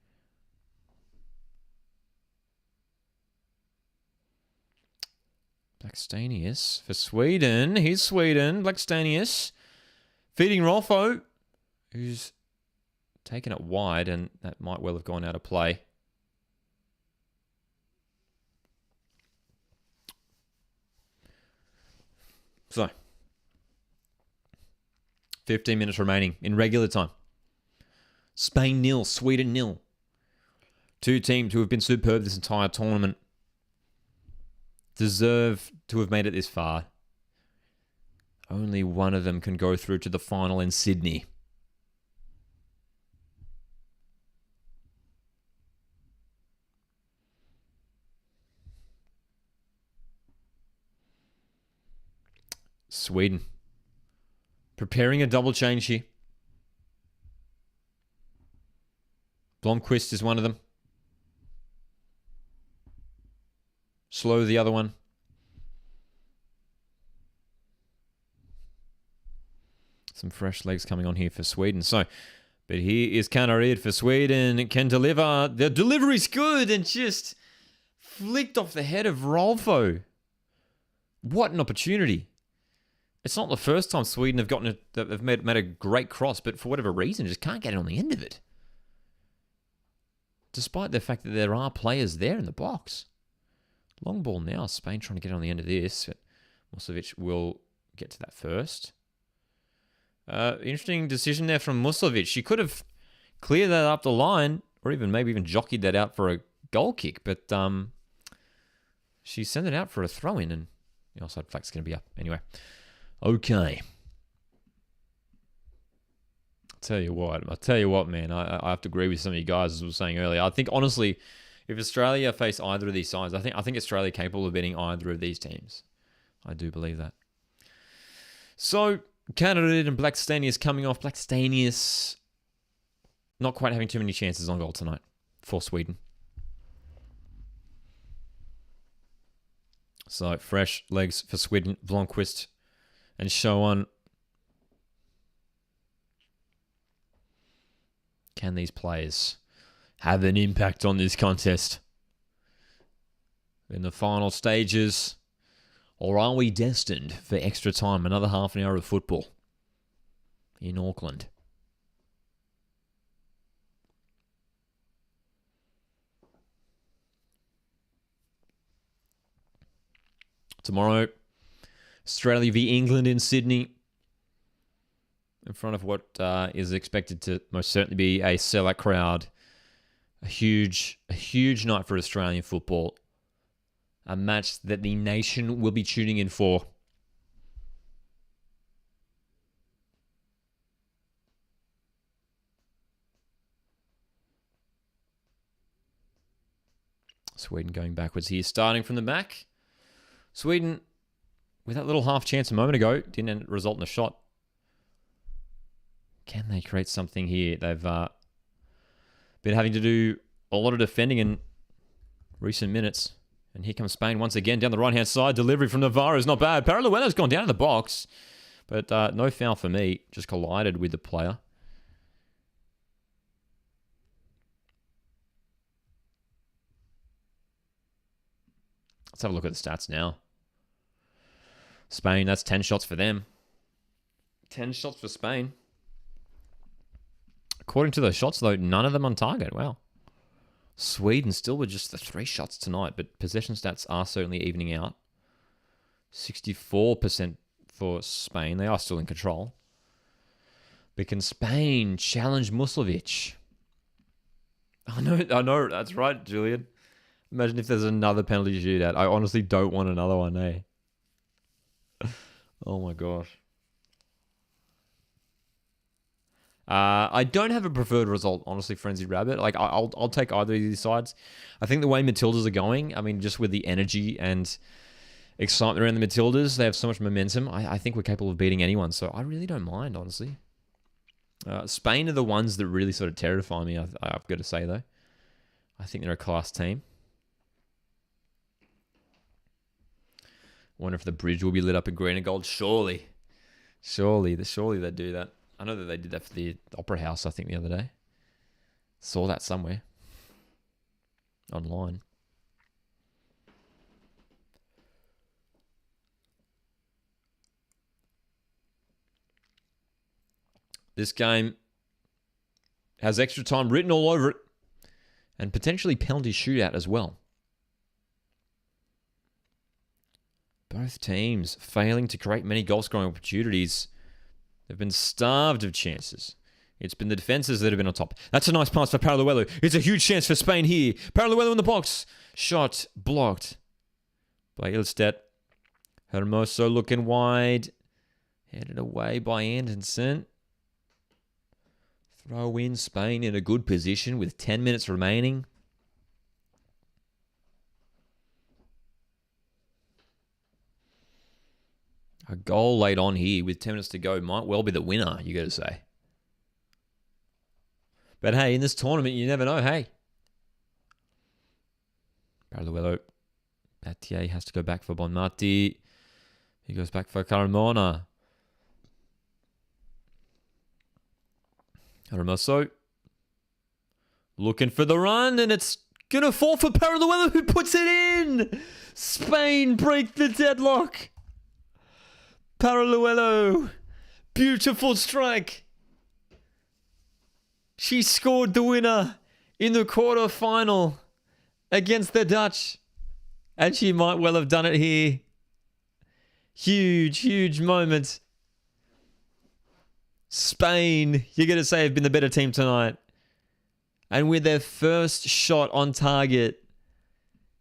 Blackstenius for Sweden. Here's Sweden. Blackstenius feeding Rolfo, who's taken it wide, and that might well have gone out of play. So, 15 minutes remaining in regular time. Spain 0, Sweden 0. Two teams who have been superb this entire tournament deserve to have made it this far. Only one of them can go through to the final in Sydney. Sweden. Preparing a double change here. Blomqvist is one of them. Slow the other one. Some fresh legs coming on here for Sweden. So, but here is Canarid for Sweden. It can deliver. The delivery's good and just flicked off the head of Rolfo. What an opportunity. It's not the first time Sweden have made a great cross, but for whatever reason, just can't get it on the end of it. Despite the fact that there are players there in the box. Long ball now. Spain trying to get on the end of this. But Musovic will get to that first. Interesting decision there from Musovic. She could have cleared that up the line, or maybe even jockeyed that out for a goal kick, but she sent it out for a throw-in, and the offside flag's going to be up. Anyway. Okay. I'll tell you what, man. I have to agree with some of you guys, as I was saying earlier. I think, honestly, if Australia face either of these sides, I think Australia are capable of beating either of these teams. I do believe that. So, Canada and Blackstenius coming off. Blackstenius not quite having too many chances on goal tonight for Sweden. So, fresh legs for Sweden. Blomqvist and Shoan. Can these players have an impact on this contest in the final stages? Or are we destined for extra time, another half an hour of football in Auckland? Tomorrow, Australia v England in Sydney, in front of what is expected to most certainly be a sellout crowd. A huge night for Australian football. A match that the nation will be tuning in for. Sweden going backwards here, starting from the back. Sweden, with that little half chance a moment ago, didn't result in a shot. Can they create something here? They've been having to do a lot of defending in recent minutes. And here comes Spain once again down the right-hand side. Delivery from Navarro is not bad. Paraluelo's gone down in the box. But no foul for me. Just collided with the player. Let's have a look at the stats now. Spain, that's 10 shots for them. 10 shots for Spain. According to those shots, though, none of them on target. Wow. Sweden still with just the 3 shots tonight, but possession stats are certainly evening out. 64% for Spain. They are still in control. But can Spain challenge Muslovic? I know, that's right, Julian. Imagine if there's another penalty shootout. I honestly don't want another one, eh? Oh my gosh. I don't have a preferred result, honestly, Frenzy Rabbit. Like, I'll take either of these sides. I think the way Matildas are going, I mean, just with the energy and excitement around the Matildas, they have so much momentum. I think we're capable of beating anyone, so I really don't mind, honestly. Spain are the ones that really sort of terrify me, I've got to say, though. I think they're a class team. Wonder if the bridge will be lit up in green and gold. Surely they'd do that. I know that they did that for the Opera House, I think, the other day. Saw that somewhere. Online. This game has extra time written all over it. And potentially penalty shootout as well. Both teams failing to create many goal-scoring opportunities. They've been starved of chances. It's been the defenses that have been on top. That's a nice pass for Paraluelo. It's a huge chance for Spain here. Paraluelo in the box. Shot blocked by Ilstedt. Hermoso looking wide. Headed away by Anderson. Throw in Spain in a good position with 10 minutes remaining. A goal late on here with 10 minutes to go might well be the winner, you got to say. But hey, in this tournament, you never know, hey. Paraluelo. Battier has to go back for Bonmati. He goes back for Carmona. Hermoso. Looking for the run, and it's going to fall for Paraluelo, who puts it in. Spain break the deadlock. Paraluelo. Beautiful strike. She scored the winner in the quarter-final against the Dutch. And she might well have done it here. Huge, huge moment. Spain, you're going to say, have been the better team tonight. And with their first shot on target,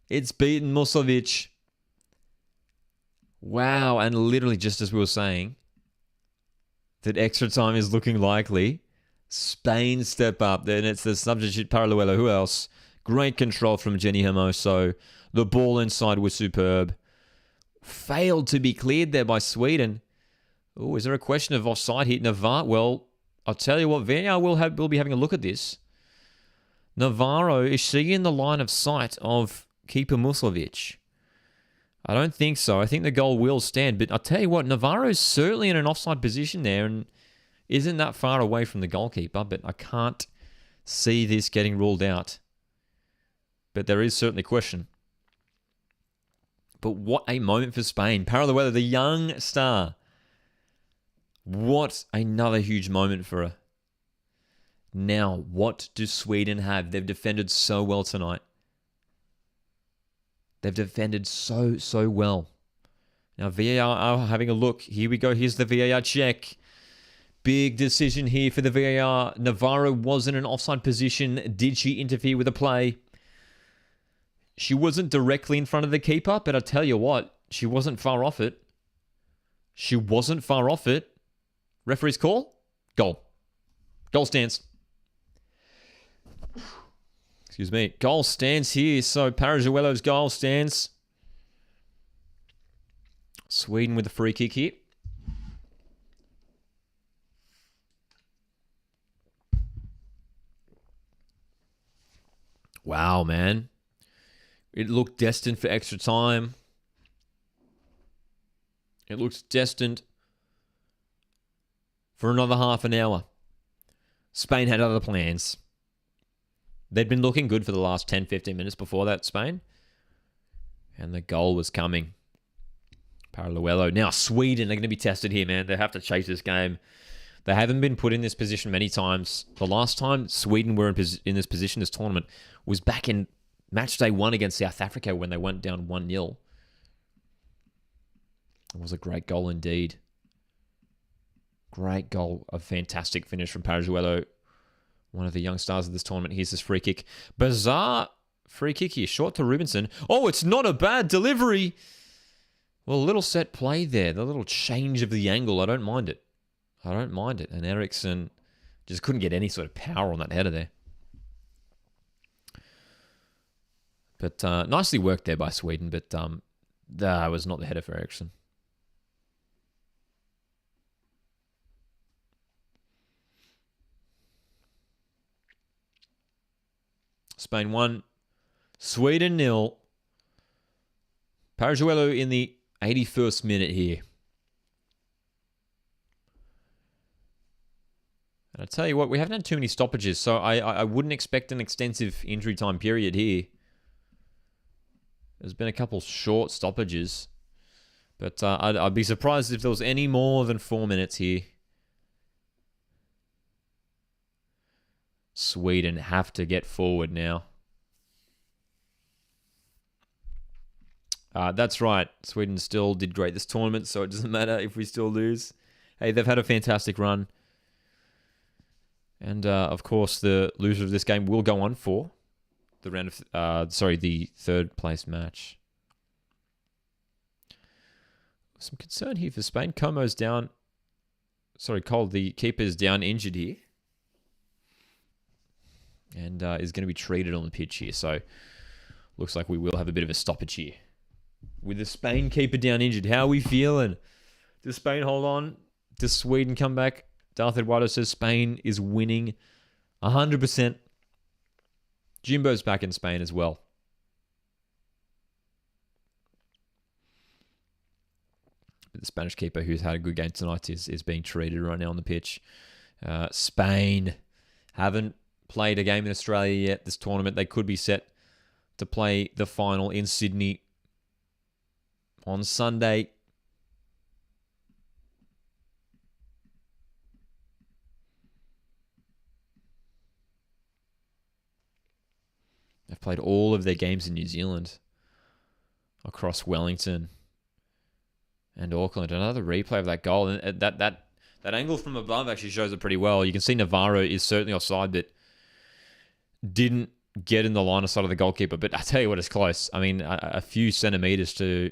it's beaten Muslovic. Wow, and literally just as we were saying, that extra time is looking likely. Spain step up. Then it's the substitute Paraluelo. Who else? Great control from Jenny Hermoso. The ball inside was superb. Failed to be cleared there by Sweden. Oh, is there a question of offside here? Navarro, well, I'll tell you what, VAR will be having a look at this. Navarro, is she in the line of sight of keeper Muslovic? I don't think so. I think the goal will stand. But I'll tell you what, Navarro's certainly in an offside position there and isn't that far away from the goalkeeper. But I can't see this getting ruled out. But there is certainly question. But what a moment for Spain. Paraluelo, the young star. What another huge moment for her. Now, what do Sweden have? They've defended so well tonight. They've defended so well. Now, VAR are having a look. Here we go. Here's the VAR check. Big decision here for the VAR. Navarro was in an offside position. Did she interfere with the play? She wasn't directly in front of the keeper, but I tell you what, she wasn't far off it. She wasn't far off it. Referee's call? Goal. Goal stands. Excuse me. Goal stands here. So Parajuelo's goal stands. Sweden with a free kick here. Wow, man. It looked destined for extra time. It looks destined for another half an hour. Spain had other plans. They'd been looking good for the last 10, 15 minutes before that, Spain. And the goal was coming. Paraluelo. Now, Sweden are going to be tested here, man. They have to chase this game. They haven't been put in this position many times. The last time Sweden were in this position, this tournament, was back in match day 1 against South Africa when they went down 1-0. It was a great goal indeed. Great goal. A fantastic finish from Parajuelo. One of the young stars of this tournament. Here's this free kick. Bizarre free kick here. Short to Rubinson. Oh, it's not a bad delivery. Well, a little set play there. The little change of the angle. I don't mind it. I don't mind it. And Eriksson just couldn't get any sort of power on that header there. But nicely worked there by Sweden. But that was not the header for Eriksson. Spain 1, Sweden 0. Parajuelo in the 81st minute here. And I tell you what, we haven't had too many stoppages, so I wouldn't expect an extensive injury time period here. There's been a couple short stoppages, but I'd be surprised if there was any more than 4 minutes here. Sweden have to get forward now. That's right. Sweden still did great this tournament, so it doesn't matter if we still lose. Hey, they've had a fantastic run. And, of course, the loser of this game will go on for the round of... the third place match. Some concern here for Spain. Como's down. Sorry, Cole, the keeper's down injured here. And is going to be treated on the pitch here. So, looks like we will have a bit of a stoppage here. With the Spain keeper down injured, how are we feeling? Does Spain hold on? Does Sweden come back? Darth Eduardo says Spain is winning 100%. Jimbo's back in Spain as well. But the Spanish keeper, who's had a good game tonight, is being treated right now on the pitch. Spain haven't played a game in Australia yet this tournament. They could be set to play the final in Sydney on Sunday. They've played all of their games in New Zealand across Wellington and Auckland. Another replay of that goal. And that angle from above actually shows it pretty well. You can see Navarro is certainly offside, but didn't get in the line of sight of the goalkeeper. But I tell you what, it's close. I mean, a few centimeters to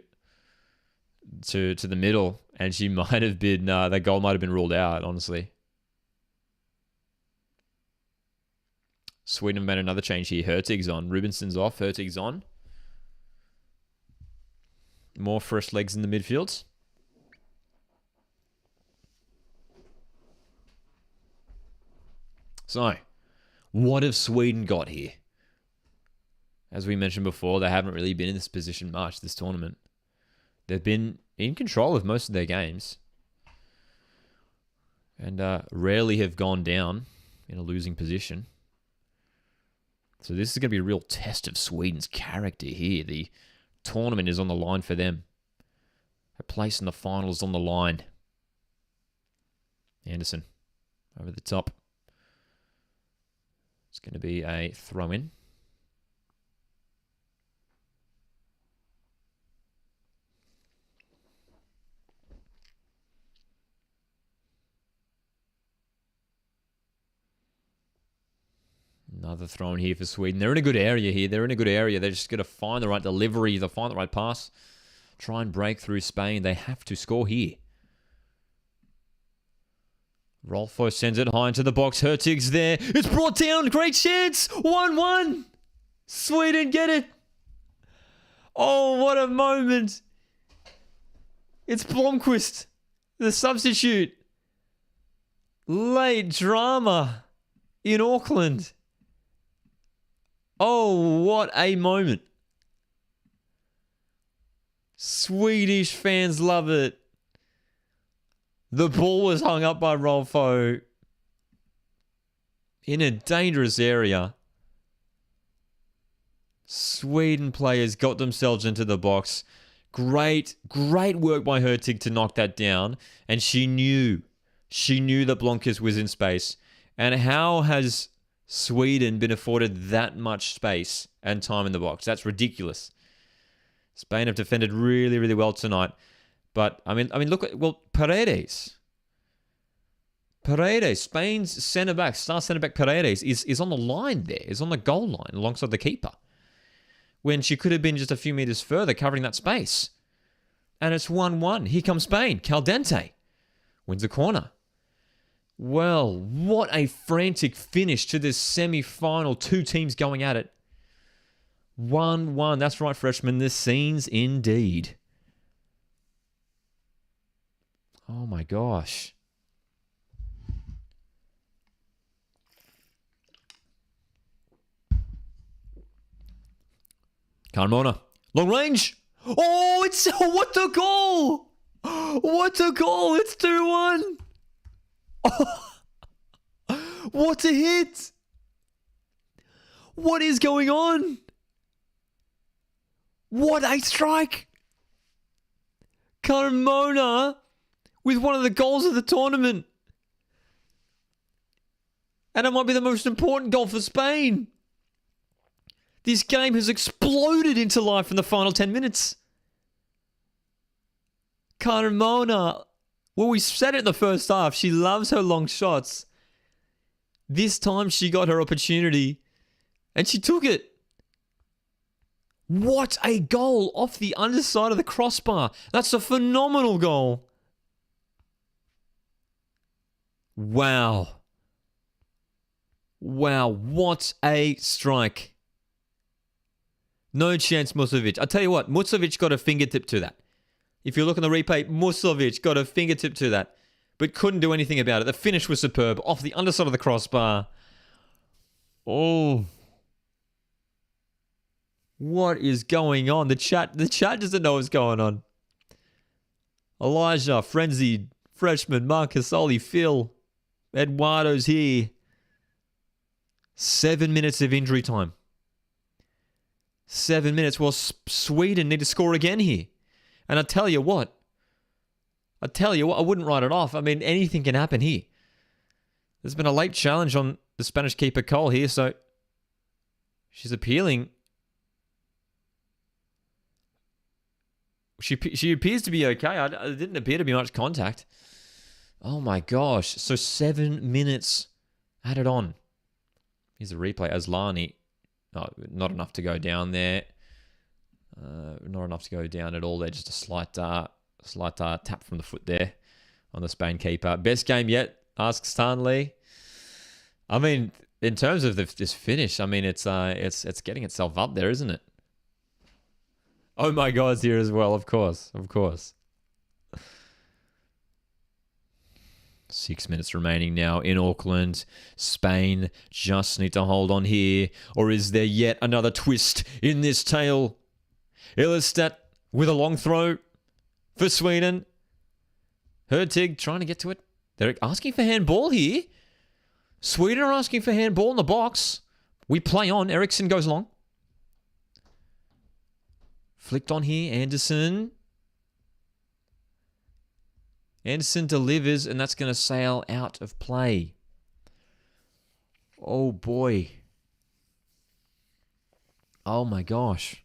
the middle, and she might have been that goal might have been ruled out, honestly. Sweden made another change here. Hurtig's on. Rubinson's off. Hurtig's on. More fresh legs in the midfield. So, what have Sweden got here? As we mentioned before, they haven't really been in this position much this tournament. They've been in control of most of their games. And rarely have gone down in a losing position. So this is going to be a real test of Sweden's character here. The tournament is on the line for them. A place in the final is on the line. Anderson over the top. It's going to be a throw-in. Another throw in here for Sweden. They're in a good area here. They're just going to find the right delivery. They'll find the right pass. Try and break through Spain. They have to score here. Rolfo sends it high into the box. Hertig's there. It's brought down. Great chance. 1-1. Sweden get it. Oh, what a moment. It's Blomqvist, the substitute. Late drama in Auckland. Oh, what a moment. Swedish fans love it. The ball was hung up by Rolfo in a dangerous area. Sweden players got themselves into the box. Great work by Hertig to knock that down. And she knew that Blomqvist was in space. And how has Sweden been afforded that much space and time in the box? That's ridiculous. Spain have defended really, really well tonight. But, I mean, look at, Paredes, Spain's centre-back, star centre-back Paredes is on the line there, is on the goal line alongside the keeper. When she could have been just a few metres further covering that space. And it's 1-1. Here comes Spain. Caldente wins the corner. Well, what a frantic finish to this semi-final. Two teams going at it. 1-1. That's right, freshmen. The scenes indeed. Oh my gosh. Carmona. Long range. Oh, what a goal. What a goal. It's 2-1. Oh, what a hit. What is going on? What a strike. Carmona with one of the goals of the tournament. And it might be the most important goal for Spain. This game has exploded into life in the final 10 minutes. Carmona, well, we said it in the first half. She loves her long shots. This time she got her opportunity and she took it. What a goal off the underside of the crossbar. That's a phenomenal goal. Wow. Wow, what a strike. No chance, Musovic. I tell you what, Musovic got a fingertip to that. If you look on the replay, Musovic got a fingertip to that, but couldn't do anything about it. The finish was superb, off the underside of the crossbar. Oh. What is going on? The chat doesn't know what's going on. Elijah, Frenzied, Freshman, Marcus, Oli, Phil, Eduardo's here. 7 minutes of injury time. 7 minutes. Well, Sweden need to score again here. And I tell you what, I wouldn't write it off. I mean, anything can happen here. There's been a late challenge on the Spanish keeper Cole here, so she's appealing. She appears to be okay. There didn't appear to be much contact. Oh my gosh. So 7 minutes added on. Here's a replay. Aslani. Oh, not enough to go down there. Not enough to go down at all there. Just a slight tap from the foot there on the Spain keeper. Best game yet? Asks Stanley. I mean, in terms of this finish, I mean, it's getting itself up there, isn't it? Oh my God's here as well. Of course. 6 minutes remaining now in Auckland. Spain just need to hold on here. Or is there yet another twist in this tale? Illerstedt with a long throw for Sweden. Hertig trying to get to it. They're asking for handball here. Sweden are asking for handball in the box. We play on. Eriksson goes long. Flicked on here. Anderson. Anderson delivers, and that's going to sail out of play. Oh, boy. Oh, my gosh.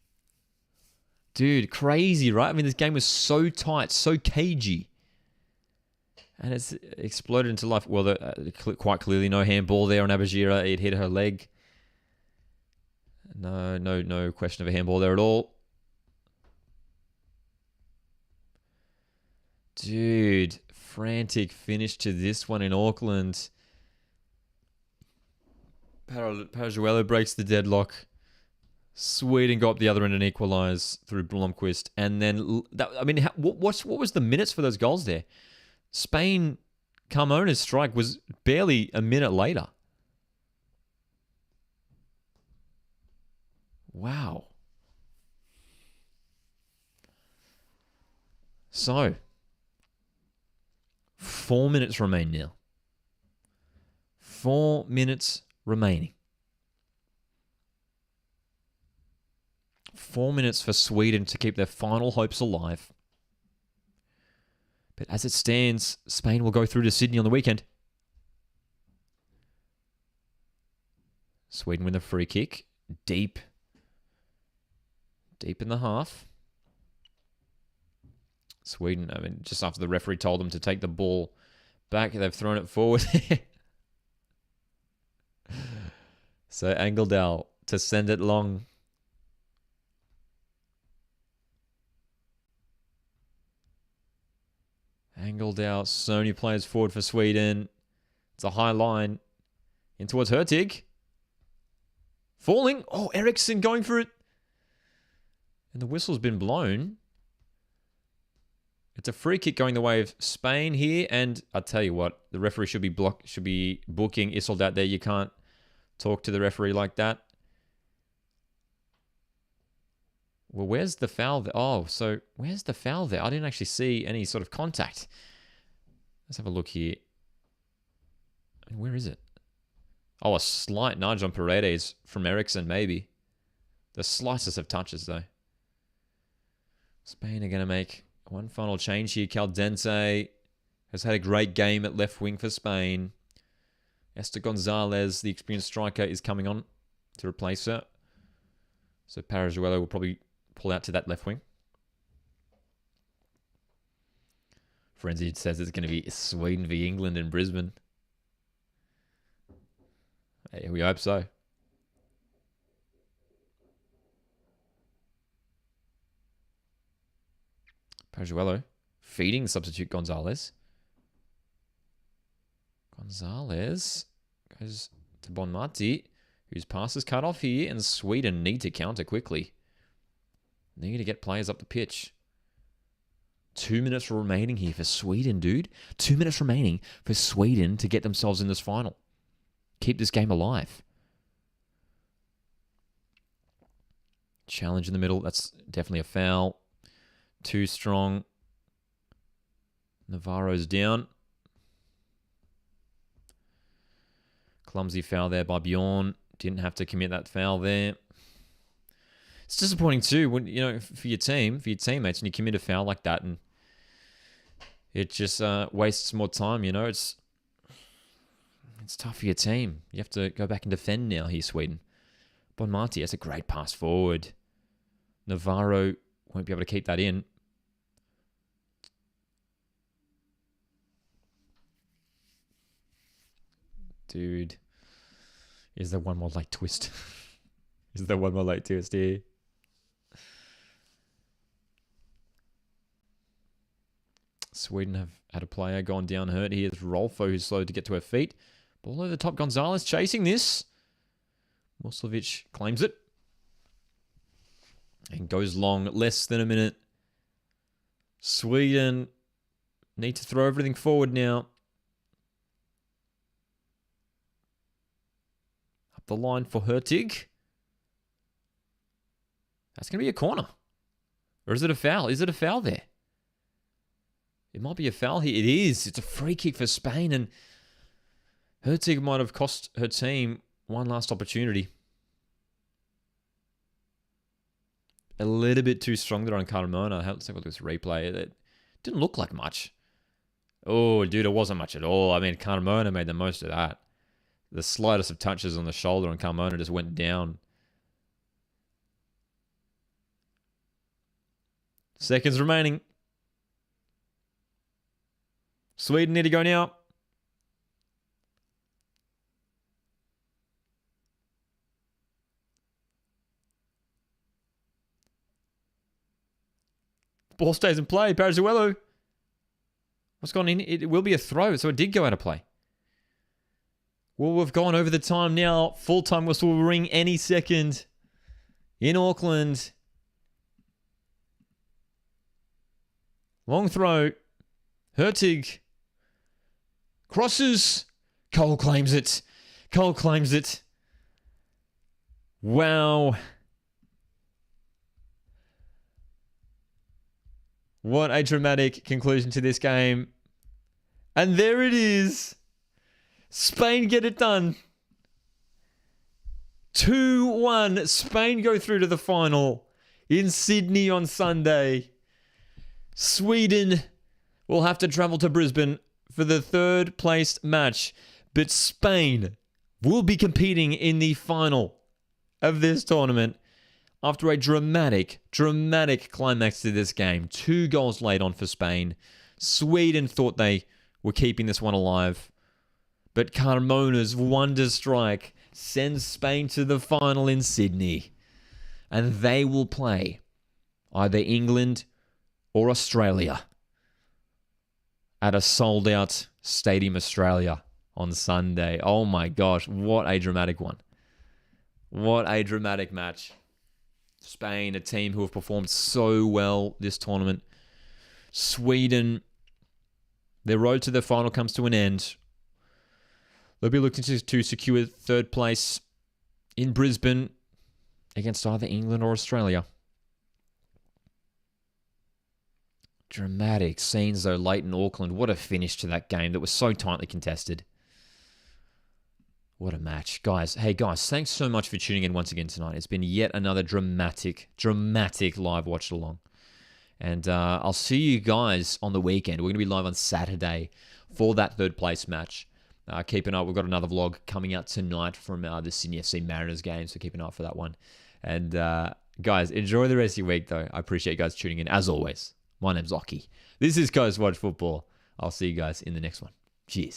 Dude, crazy, right? I mean, this game was so tight, so cagey. And it's exploded into life. Well, quite clearly no handball there on Abajira. It hit her leg. No question of a handball there at all. Dude, frantic finish to this one in Auckland. Parajuelo breaks the deadlock. Sweden got up the other end and equalise through Blomqvist. And then, what was the minutes for those goals there? Spain, Carmona's strike was barely a minute later. Wow. So, 4 minutes remain now. 4 minutes remaining. 4 minutes for Sweden to keep their final hopes alive. But as it stands, Spain will go through to Sydney on the weekend. Sweden with a free kick. Deep in the half. Sweden, just after the referee told them to take the ball back, they've thrown it forward. So Engeldal to send it long. Engeldal, Sony players forward for Sweden. It's a high line. In towards Hurtig. Falling. Oh, Eriksson going for it. And the whistle's been blown. It's a free kick going the way of Spain here. And I tell you what, the referee should be booking Isoldat there. You can't talk to the referee like that. Well, where's the foul there? Oh, so where's the foul there? I didn't actually see any sort of contact. Let's have a look here. Where is it? Oh, a slight nudge on Paredes from Eriksson, maybe. The slightest of touches, though. Spain are going to make one final change here. Caldense has had a great game at left wing for Spain. Esther Gonzalez, the experienced striker, is coming on to replace her. So Parajuelo will probably pull out to that left wing. Frenzy says it's going to be Sweden v England in Brisbane. Hey, we hope so. Parajuelo feeding substitute Gonzalez. Gonzalez goes to Bonmati, whose pass is cut off here, and Sweden need to counter quickly. Need to get players up the pitch. 2 minutes remaining here for Sweden, dude. 2 minutes remaining for Sweden to get themselves in this final. Keep this game alive. Challenge in the middle. That's definitely a foul. Too strong. Navarro's down. Clumsy foul there by Bjorn. Didn't have to commit that foul there. It's disappointing too when for your team, for your teammates, and you commit a foul like that, and it just wastes more time. It's tough for your team. You have to go back and defend now here, Sweden. Bonmati has a great pass forward. Navarro won't be able to keep that in. Dude, is there one more late twist? Is there one more late twist here? Sweden have had a player gone down hurt here. It's Rolfo who's slow to get to her feet. Ball over the top. Gonzalez chasing this. Muslovic claims it. And goes long. Less than a minute. Sweden need to throw everything forward now. Up the line for Hurtig. That's going to be a corner. Or is it a foul? Is it a foul there? It might be a foul here. It is. It's a free kick for Spain. And Hurtig might have cost her team one last opportunity. a little bit too strong there on Carmona. Let's have a look at this replay. It didn't look like much. Oh, dude, it wasn't much at all. I mean, Carmona made the most of that. The slightest of touches on the shoulder and Carmona just went down. Seconds remaining. Sweden need to go now. Ball stays in play. Parazuelo. What's gone in? It will be a throw, so it did go out of play. Well, we've gone over the time now. Full-time whistle will ring any second in Auckland. Long throw. Hurtig. Crosses. Cole claims it. Cole claims it. Wow. What a dramatic conclusion to this game. And there it is. Spain get it done. 2-1. Spain go through to the final in Sydney on Sunday. Sweden will have to travel to Brisbane for the third place match. But Spain will be competing in the final of this tournament after a dramatic climax to this game. 2 goals laid on for Spain. Sweden thought they were keeping this one alive. But Carmona's wonder strike sends Spain to the final in Sydney. And they will play either England or Australia at a sold-out Stadium Australia on Sunday. Oh my gosh, what a dramatic one. What a dramatic match. Spain, a team who have performed so well this tournament. Sweden, their road to the final comes to an end. They'll be looking to secure third place in Brisbane against either England or Australia. Dramatic scenes, though, late in Auckland. What a finish to that game that was so tightly contested. What a match. Guys, hey guys, thanks so much for tuning in once again tonight. It's been yet another dramatic live watch along. And I'll see you guys on the weekend. We're going to be live on Saturday for that third place match. Keep an eye. We've got another vlog coming out tonight from the Sydney FC Mariners game, so keep an eye out for that one. And guys, enjoy the rest of your week, though. I appreciate you guys tuning in. As always, my name's Oki. This is Coast Watch Football. I'll see you guys in the next one. Cheers.